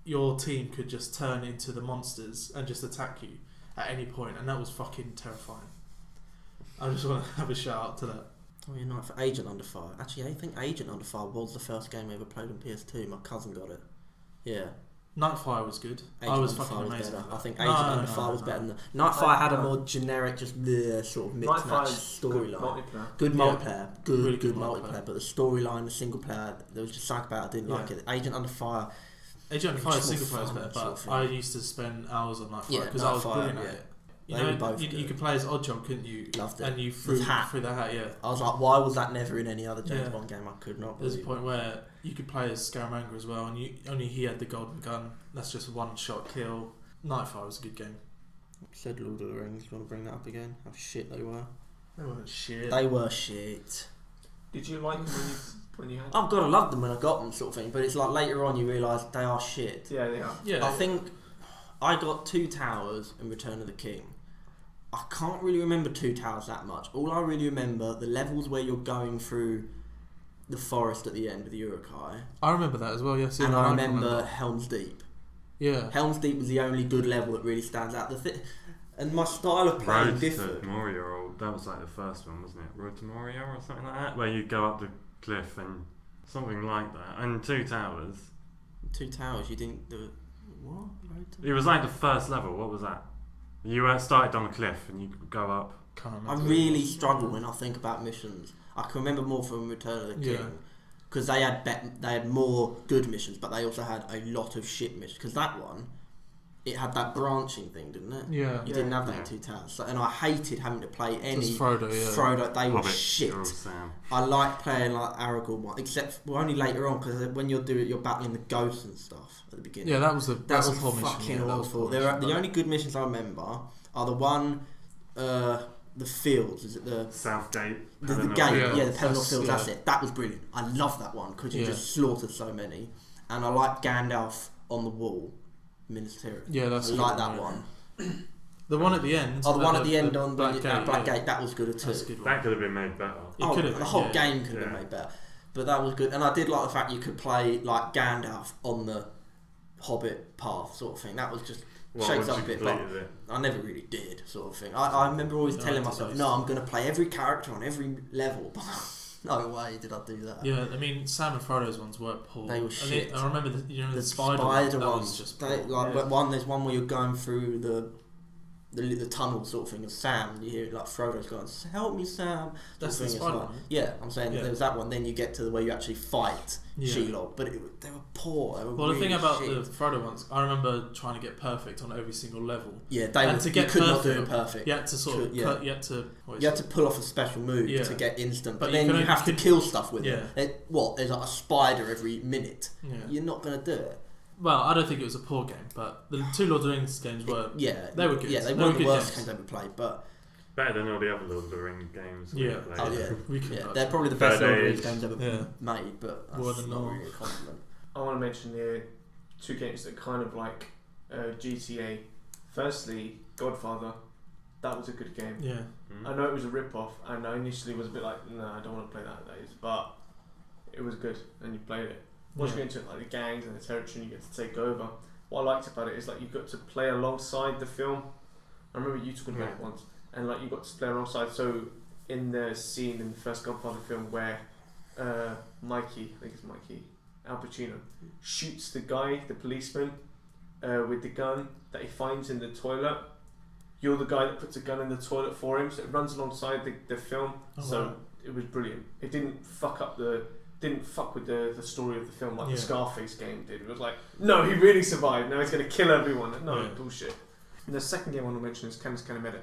Your team could just turn into the monsters and just attack you at any point, and that was fucking terrifying. I just want to have a shout out to that. Oh, you're not for Agent Under Fire. Actually, I think Agent Under Fire was the first game I ever played on PS2. My cousin got it. Yeah. Nightfire was good. Agent I was Under fucking Fire was amazing. better. With that. I think Agent Under Fire was better than Nightfire had a more generic, just sort of mixed match storyline. Good multiplayer, good Really good multiplayer. But the storyline, the single player, there was just something about it. I didn't like it. Agent Under Fire. Agent Under Fire single player was fun, better, sort but of thing. I used to spend hours on Nightfire Yeah, because I was Nightfire, brilliant at yeah. it. They were both You good. could play as Oddjob, couldn't you? Loved it. And you threw hat. through the hat, yeah. I was like, why was that never in any other James Yeah. Bond game? I could not There's a believe. point where you could play as Scaramanga as well, and only he had the golden gun. That's just a one-shot kill. Nightfire was a good game. Said Lord of the Rings. Do you want to bring that up again? How shit they were. They weren't shit. They were shit. Did you like them when you had? I've got to love them when I got them, sort of thing. But it's like later on you realise they are shit. Yeah, they are. Yeah. I think I got 2 Towers in Return of the King. I can't really remember 2 Towers that much. All I really remember, the levels where you're going through the forest at the end with the Uruk-hai. I remember that as well, yes. And yeah, I remember Helm's Deep. Yeah. Helm's Deep was the only good level that really stands out. And my style of playing Road differed. to Moria, or that was like the first one, wasn't it? Road to Moria or something like that, where you go up the cliff and something like that. And 2 Towers. 2 Towers, you didn't do it. What? Road to- It was like the first level. What was that? You started on a cliff and you go up. Can't I remember. really struggle when I think about missions. I can remember more from Return of the King. Yeah. Because they had more good missions, but they also had a lot of shit missions. Because that one, it had that branching thing, didn't it? Yeah. You didn't have that Yeah. in 2 Towers. So, and I hated having to play any Just Frodo, yeah. Frodo. They were Hobbit, shit. or Sam. I like playing like Aragorn one, except only later on because when you're battling the ghosts and stuff at the beginning. Yeah, that was that that's was a poor mission. fucking Yeah, that was a awful. poor There are, mission. the only good missions I remember are the one, the fields. Is it the Southgate. the Pelennor gate? Yeah, Yeah, the Pelennor that's- Fields. yeah. That's it. That was brilliant. I love that one because you Yeah. just slaughtered so many. And I like Gandalf on the wall, Minas Tirith. Yeah, that's I a like good that one. one. The one at the end. Oh, the one at the end on Black the Gate. Black yeah. Gate. That was good too. That's a good one. That could have been made better. It could have the been, whole yeah. game could have Yeah. been made better, but that was good. And I did like the fact you could play like Gandalf on the Hobbit path, sort of thing. That was just Well, shakes once up you a bit, but completed it. I never really did, sort of thing. I remember always No, telling I myself, did. no, I'm going to play every character on every level. No way did I do that. Yeah, I mean, Sam and Frodo's ones were poor. They were I shit. I remember the The spider, spider one, that ones, was just they, poor. like Yeah. there's one where you're going through the tunnel sort of thing, and Sam, you hear like Frodo's going, "Help me, Sam." That's the sort of thing. It's spider like- one. Yeah, I'm saying Yeah. there was that one. Then you get to the where you actually fight Yeah. Shelob, but they were poor. They were Well, the really thing about shit. the Frodo ones, I remember trying to get perfect on every single level. Yeah, they And were, to get you could not do perfect, it perfect. You had to sort of Yeah. cut. You had to. What is You it? had to pull off a special move Yeah. to get instant, but But you then can you only- have to can- kill stuff with Yeah. it. There's like a spider every minute. Yeah. You're not going to do it. Well, I don't think it was a poor game, but the 2 Lord of the Rings games were. Yeah, They were good. Yeah, They they were weren't the good worst games. games I've ever played, but Better than all the other Lord of the Rings games. we Yeah. played. oh yeah, We could yeah, touch they're it. probably the best Third Lord of the Rings Age. games ever Yeah. made, but More that's than not normal. really a compliment. I want to mention here 2 games that kind of like GTA. Firstly, Godfather. That was a good game. Yeah. Mm. I know it was a rip-off, and I initially was a bit like, no, I don't want to play that days, but it was good, and you played it. Once you Yeah. get into like the gangs and the territory, and you get to take over. What I liked about it is like you got to play alongside the film. I remember you talking about it once, and like you got to play alongside. So in the scene in the first Godfather film where Mikey, I think it's Mikey, Al Pacino, shoots the guy, the policeman, with the gun that he finds in the toilet. You're the guy that puts a gun in the toilet for him, so it runs alongside the film. So it was brilliant. It didn't fuck with the story of the film like the Scarface game did. It was like, no, he really survived. Now he's going to kill everyone. No, bullshit. And the second game I want to mention is Canis Canimede.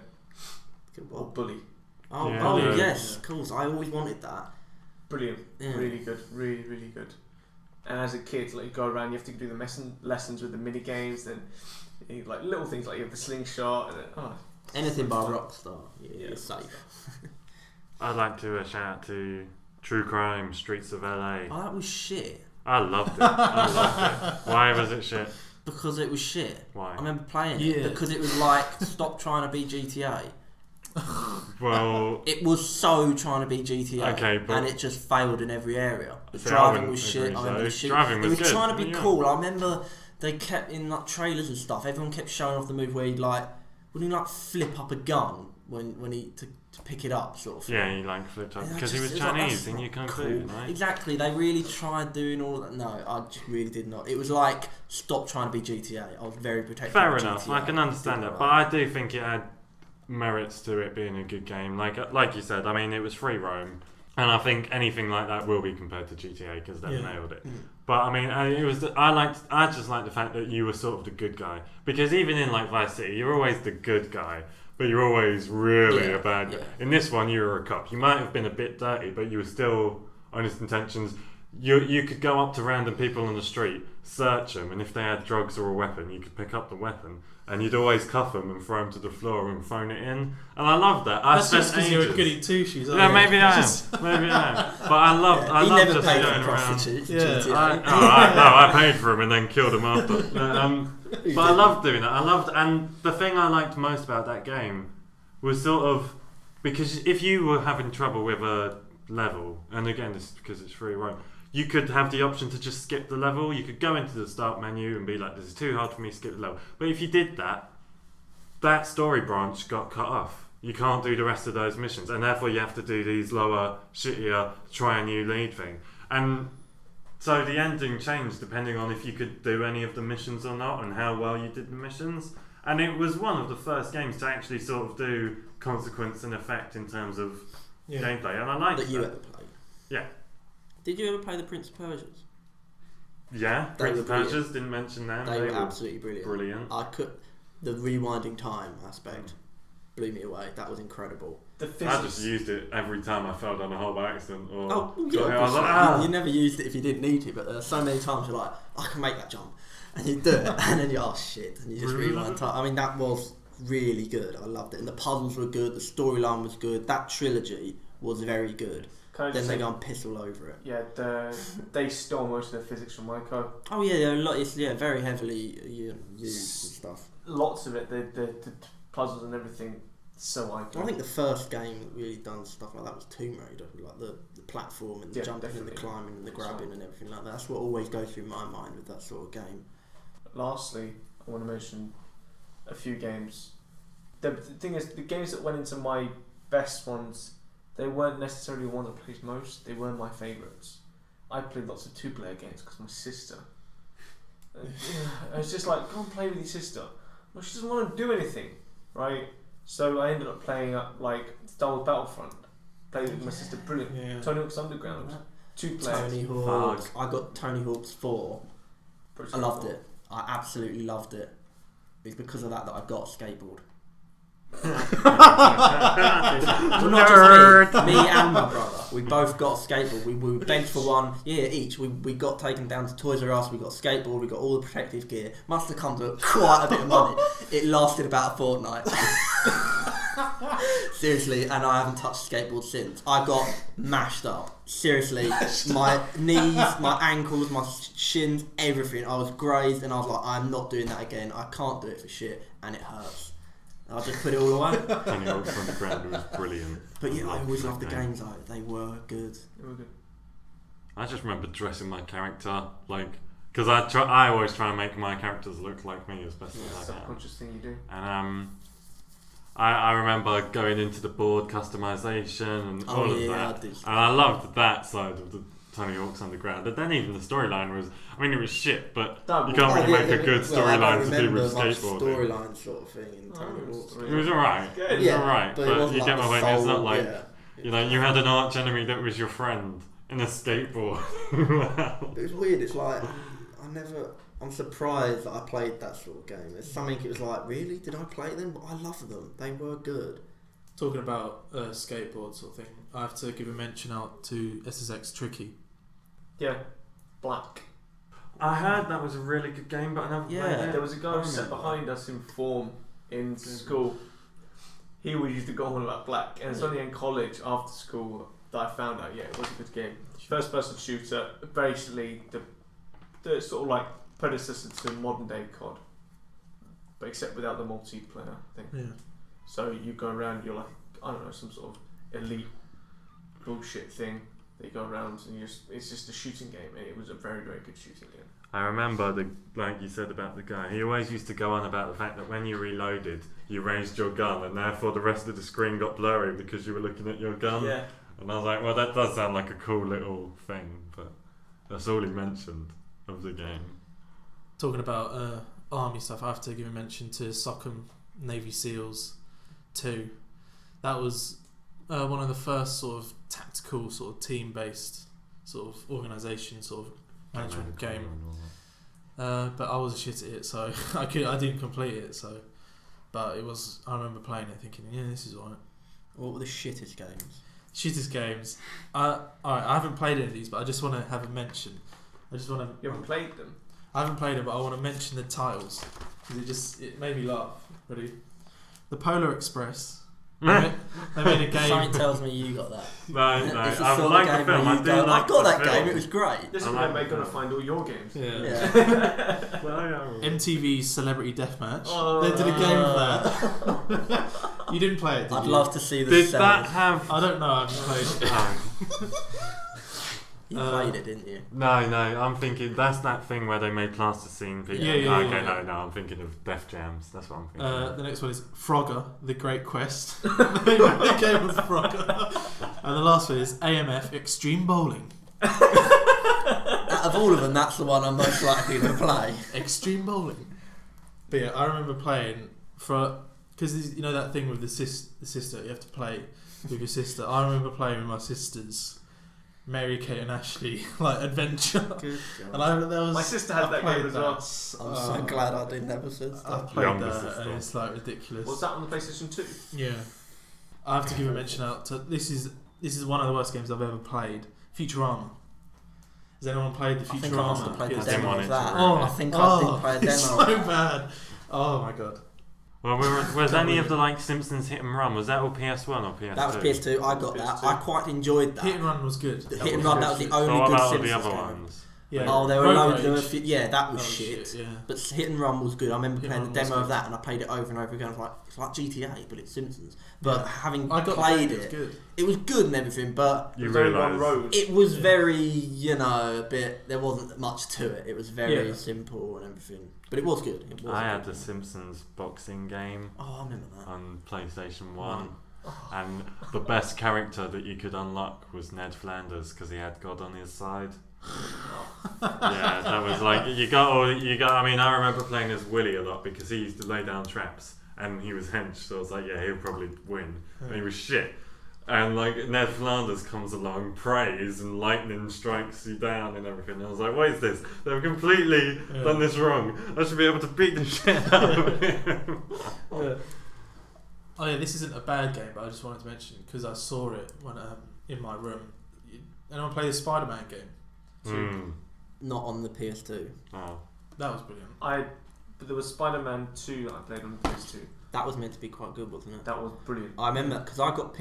Or Bully. Oh, Yeah. Bully, Yeah. yes, of course. I always wanted that. Brilliant. Yeah. Really good. Really, really good. And as a kid, like, you go around, you have to do the lessons with the mini games, then like little things like you have the slingshot and Anything by Rockstar, you're safe. I'd like to shout out to True Crime, Streets of LA. Oh, that was shit. I loved it. Why was it shit? Because it was shit. Why? I remember playing Yeah. it because it was like, stop trying to be GTA. Well, It was so trying to be GTA, Okay, but- and it just failed in every area. The See, I driving wouldn't was shit. agree I remember so. the shit. Driving was it was good, trying to be yeah. cool. I remember they kept in like trailers and stuff. Everyone kept showing off the move where wouldn't he like flip up a gun when he to pick it up, sort of thing. yeah, he like flipped up And I because he just- was it like, Chinese that's and you not can't cool. do it, right? Exactly, they really tried doing all that. No, I just really did not. It was like, stop trying to be GTA. I was very protective Fair of enough, GTA. I can understand Didn't that, but like I do think it had merits to it being a good game. Like you said, I mean, it was free roam, and I think anything like that will be compared to GTA because they've nailed it. But I mean, I just like the fact that you were sort of the good guy, because even in like Vice City, you're always the good guy, but you're always really a bad guy. In this one, you were a cop. You might have been a bit dirty, but you were still honest intentions. You could go up to random people on the street, search them, and if they had drugs or a weapon, you could pick up the weapon, and you'd always cuff them and throw them to the floor and phone it in. And I loved that. That's just because you're a goody two shoes. Yeah, maybe I am. Maybe I am. But I loved. I he loved never just paid going for around. prostitutes. Yeah. GTA. I paid for him and then killed him after. But I loved doing that. And the thing I liked most about that game was sort of, because if you were having trouble with a level, and again, this is because it's free roam, you could have the option to just skip the level. You could go into the start menu and be like, this is too hard for me to skip the level. But if you did that, that story branch got cut off. You can't do the rest of those missions, and therefore you have to do these lower, shittier, try a new lead thing. And so the ending changed depending on if you could do any of the missions or not, and how well you did the missions. And it was one of the first games to actually sort of do consequence and effect in terms of gameplay, and I liked that you ever played. Yeah. Did you ever play the Prince of Persias? Yeah, They Prince were of Persia's didn't mention them. They were absolutely brilliant. brilliant. The rewinding time aspect blew me away. That was incredible. The I physics. just used it every time I fell down a hole by accident. Or Oh, well, got yeah, hit. I was like, obviously. ah. You never used it if you didn't need to, but there are so many times you're like, I can make that jump, and you do it, and then you're, oh shit, and you just rewind time. I mean, that was really good. I loved it, and the puzzles were good, the storyline was good, that trilogy was very good. Can I Then just they say, go and piss all over it. yeah, they stole most of the physics from Ico. Oh yeah, a lot. It's very heavily used and stuff. Lots of it, the puzzles and everything, so Ico. I think the first game that really done stuff like that was Tomb Raider, like the platform and the jumping and the definitely. climbing and the grabbing and everything like that. That's what always goes through my mind with that sort of game. Lastly, I want to mention a few games. The thing is, the games that went into my best ones, they weren't necessarily the ones I played most. They weren't my favourites. I played lots of two-player games because my sister. I was just like, go and play with your sister. Well, she doesn't want to do anything, right? So I ended up playing like Star Wars Battlefront. Played with my sister, brilliant. Yeah. Tony Hawk's Underground, 2 players. Tony Hawk's. I got Tony Hawk's 4. Pretty I loved cool. it. I absolutely loved it. It's because of that I got a skateboard. Well, not just me and my brother. We both got a skateboard. We begged for one, each. We got taken down to Toys R Us. We got a skateboard. We got all the protective gear. Must have come to quite a bit of money. It lasted about a fortnight. Seriously, and I haven't touched a skateboard since. I got mashed up. Seriously, my knees, my ankles, my shins, everything. I was grazed, and I was like, I'm not doing that again. I can't do it for shit, and it hurts. I just put it all away. Tony Hawk's Underground was brilliant. But yeah, I always loved the that game. games though. They were good. They were good. I just remember dressing my character because I always try and make my characters look like me as best as I can. Subconscious thing you do. And I remember going into the board customization and all of that. I did. And I loved that side of the Tony Hawk's Underground. But then even the storyline was, I mean, it was shit, but you can't really make a good storyline to do with skateboarding. Storyline sort of thing in Tony Hawk's. It was alright. It was alright, but you get my point. It's not like, you know, you had an arch enemy that was your friend in a skateboard. It was weird. It's like, I'm surprised that I played that sort of game. There's something, it was like, really? Did I play them? I love them. They were good. Talking about skateboard sort of thing, I have to give a mention out to SSX Tricky. Yeah, Black. I heard that was a really good game, but I never played it. There was a guy who sat behind us in form in school. He always used to go on about Black, and it's only in college after school that I found out, it was a good game. First person shooter, basically the sort of like predecessor to modern day COD, but except without the multiplayer thing. Yeah. So you go around, you're like, I don't know, some sort of elite bullshit thing that you go around and it's just a shooting game, and it was a very, very good shooting game. I remember, like you said about the guy, he always used to go on about the fact that when you reloaded, you raised your gun and therefore the rest of the screen got blurry because you were looking at your gun. Yeah. And I was like, well, that does sound like a cool little thing, but that's all he mentioned of the game. Talking about army stuff, I have to give a mention to Sockham Navy SEALs 2. That was one of the first sort of tactical, sort of team-based sort of organisation, sort of management game. But I was shit at it, so I didn't complete it. So, but it was. I remember playing it, thinking, yeah, this is alright. What were the shittest games? Shittest games. Alright, I haven't played any of these, but I just want to have a mention. I just want to. You haven't played them? I haven't played it, but I want to mention the titles because it made me laugh. Ready? The Polar Express. They made a game. Something tells me you got that. No, I like the film. I do like I've got that the film. game. It was great. This is where we're going to find all your games. Yeah. MTV Celebrity Deathmatch. Oh. They did a game of that. You didn't play it, did I'd you? love to see the Did cells. that have... I don't know. I haven't played it. You played it, didn't you? No, I'm thinking that's that thing where they made plasticine people. Yeah. No, I'm thinking of Def Jams. That's what I'm thinking. The next one is Frogger, The Great Quest. They made a game of Frogger. And the last one is AMF Extreme Bowling. Out of all of them, that's the one I'm most likely to play. Extreme Bowling. But yeah, I remember playing because you know that thing with the sister, you have to play with your sister. I remember playing with my sisters, Mary Kate and Ashley, like adventure. Good And my sister had that game as well. I'm so glad I didn't ever sit I stuff. played Younger that, sister. and it's like ridiculous. Was that on the PlayStation 2? Yeah, I have to give a mention out to this is one of the worst games I've ever played. Futurama. Has anyone played the I think I must have Futurama? played the I didn't demo want of it that. to Oh, I think I did play a demo. It's so bad. Oh my god. Well, was any of the like Simpsons Hit and Run? Was that all PS1 or PS2? That was PS2. I got that. PS2. I quite enjoyed that. Hit and Run was good. The Hit and Run, that was the So only what good about all the Simpsons other game. ones? Yeah. Oh, there were Road loads. Rage. Yeah, that was Oh, shit. Yeah. But Hit and Run was good. I remember Hit playing and the Run was demo of good. that, and I played it over and over again. I was like, it's like GTA, but it's Simpsons. But Yeah. having I got played it. Was it, good. it was good and everything. But You There's only one realise road. it was Yeah. very, a bit. There wasn't much to it. It was very Yeah. simple and everything. But it was good. It was I a had good the game. Simpsons boxing game Oh, I remember that. on PlayStation 1. And the best character that you could unlock was Ned Flanders because he had God on his side. Yeah, that was like you got. I mean, I remember playing as Willy a lot because he used to lay down traps and he was hench. So I was like, yeah, he'll probably win. And he was shit. And like Ned Flanders comes along, prays, and lightning strikes you down and everything. And I was like, what is this? They've completely done this wrong. I should be able to beat the shit out of him. Yeah. Oh yeah, this isn't a bad game, but I just wanted to mention because I saw it when in my room. Anyone play the Spider-Man game? Not on the PS2. Oh. That was brilliant. But there was Spider-Man 2 that I played on the PS2. That was meant to be quite good, wasn't it? That was brilliant. I remember because I got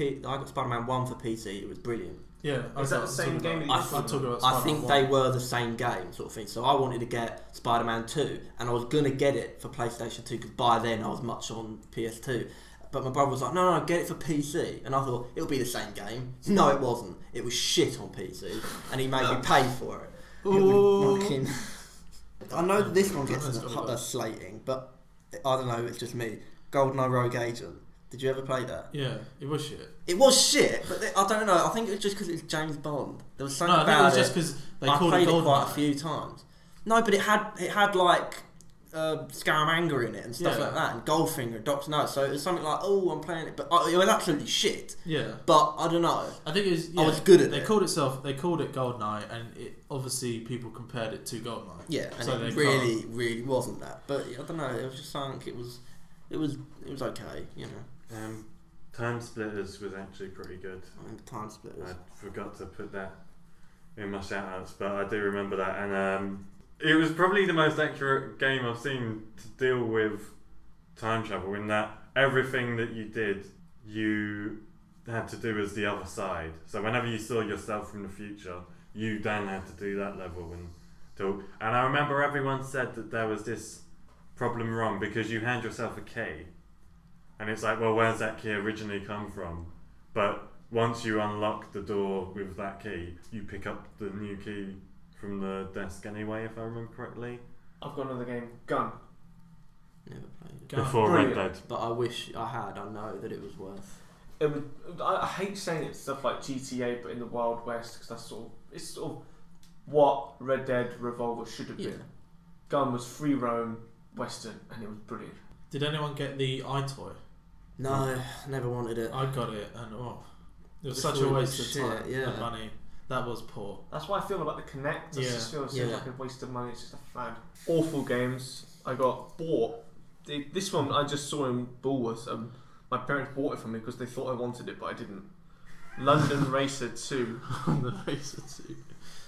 Spider-Man 1 for PC. It was brilliant. Yeah, Is that the same game that you I'm were talking talking about I Spider-Man think 1. they were the same game, sort of thing. So I wanted to get Spider-Man 2, and I was gonna get it for PlayStation 2 because by then I was much on PS2. But my brother was like, no, get it for PC. And I thought, it'll be the same game. No, it wasn't. It was shit on PC. And he made me pay for it. It was fucking... I know this one gets slating, but I don't know, it's just me. GoldenEye Rogue Agent. Did you ever play that? Yeah, it was shit. It was shit, but I don't know. I think it was just because it was James Bond. There was something No, I think it about was just because they I called played it it quite GoldenEye. a few times. No, but it had like Scaramanga in it and stuff Yeah. like that, and Goldfinger, Doctor No. So it was something like, oh, I'm playing it, but it was absolutely shit. Yeah. But I don't know. I think it was. I Yeah, was good at they it. called it GoldenEye, and it obviously people compared it to GoldenEye. Yeah, and So it they really wasn't that. But I don't know. It was just something. It was okay. You know. Time Splitters was actually pretty good. I mean, Time Splitters. I forgot to put that in my shout-outs, but I do remember that, and it was probably the most accurate game I've seen to deal with time travel, in that everything that you did, you had to do as the other side. So whenever you saw yourself from the future, you then had to do that level and talk. And I remember everyone said that there was this problem wrong because you hand yourself a key, and it's like, well, where's that key originally come from? But once you unlock the door with that key, you pick up the new key from the desk anyway, if I remember correctly. I've got another game, Gun. Never played it. Gun. Before Brilliant. Red Dead. But I wish I had. I know that it was worth. It was, I hate saying it's stuff like GTA, but in the Wild West, because it's sort of what Red Dead Revolver should have been. Yeah. Gun was free roam Western, and it was brilliant. Did anyone get the iToy? No, never wanted it. I got it, and it was It's such a really waste of shit, time yeah. and money. That was poor. That's why I feel about the Kinect. It Yeah. just feels Yeah. like a waste of money. It's just a fad. Awful games. I got bought. This one I just saw in Bullworths. My parents bought it for me because they thought I wanted it, but I didn't. London Racer 2. On the face of two.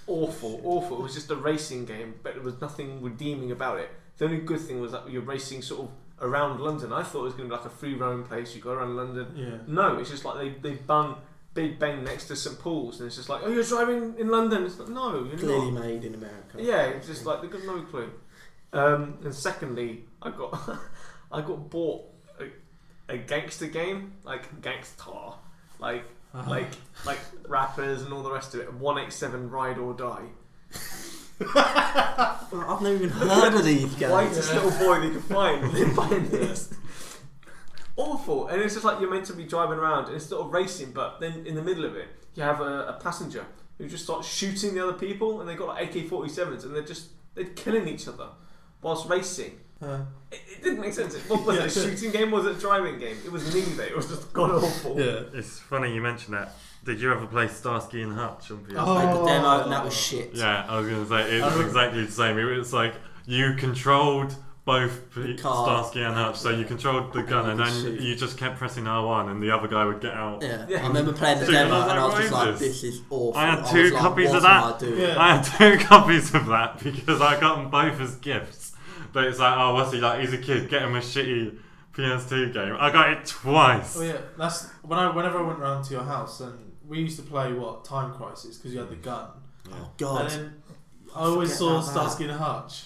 Awful. It was just a racing game, but there was nothing redeeming about it. The only good thing was that you're racing sort of around London. I thought it was going to be like a free roam place. You go around London. Yeah. No, it's just like they bung Big Ben next to St Paul's, and it's just like, oh, you're driving in London. It's like, no, you're Clearly not. made in America. Yeah, it's just like they've got no clue. And secondly, I got bought a gangster game, like Gangstar, like rappers and all the rest of it. 187 Ride or Die. I've never even heard of these games. Whitest little boy they could find. They're buying this. Awful, and it's just like you're meant to be driving around and it's sort of racing, but then in the middle of it, you have a passenger who just starts shooting the other people, and they got like AK-47s, and they're killing each other whilst racing. It didn't make sense. What was it? A shooting game? Was it a driving game? It was neither. It was just god awful. Yeah. It's funny you mentioned that. Did you ever play Starsky and Hutch on PS3? Oh. I played the demo and that was shit. Yeah, I was going to say, it I was remember- exactly the same. It was like, you controlled both car. Starsky and Hutch, so you controlled the gun, and then Shoot. you just kept pressing R1 and the other guy would get out. Yeah. Yeah. I remember playing the Dude, demo I was and I was like, just what like, is this is awful. I had was two like, copies what of am that. I doing? Yeah. I had 2 copies of that because I got them both as gifts. But it's like, oh, what's he like? He's a kid, get him a shitty PS2 game. I got it twice. Oh yeah, that's whenever I went round to your house, and we used to play Time Crisis because you had the gun, Oh, God. and then I always Forget saw about that. Starsky and Hutch.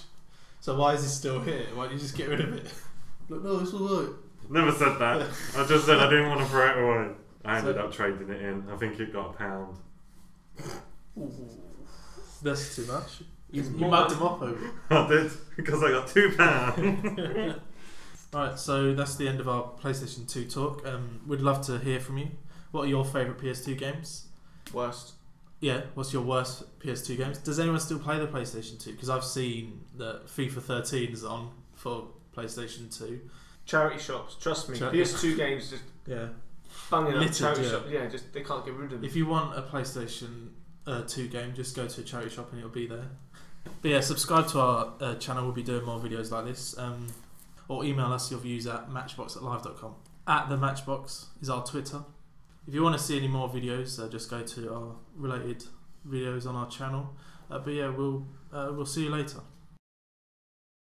So why is he still here? Why don't you just get rid of it? Look, no, it's alright. Never said that. I just said I didn't want to throw it away. I ended So- up trading it in. I think it got £1. That's too much. You more mugged than- him off over it. I did, because I got £2. Alright, so that's the end of our PlayStation 2 talk. We'd love to hear from you. What are your favourite PS2 games? Worst. Yeah, what's your worst PS2 games? Does anyone still play the PlayStation 2? Because I've seen that FIFA 13 is on for PlayStation 2. Charity shops, trust me. Charity- PS2 games just Yeah. banging up Littered, charity yeah. shops. Yeah, just they can't get rid of them. If you want a PlayStation 2 game, just go to a charity shop and it'll be there. But yeah, subscribe to our channel. We'll be doing more videos like this. Or email us your views at matchbox@live.com. @the Matchbox is our Twitter. If you want to see any more videos, just go to our related videos on our channel. But yeah, we'll see you later.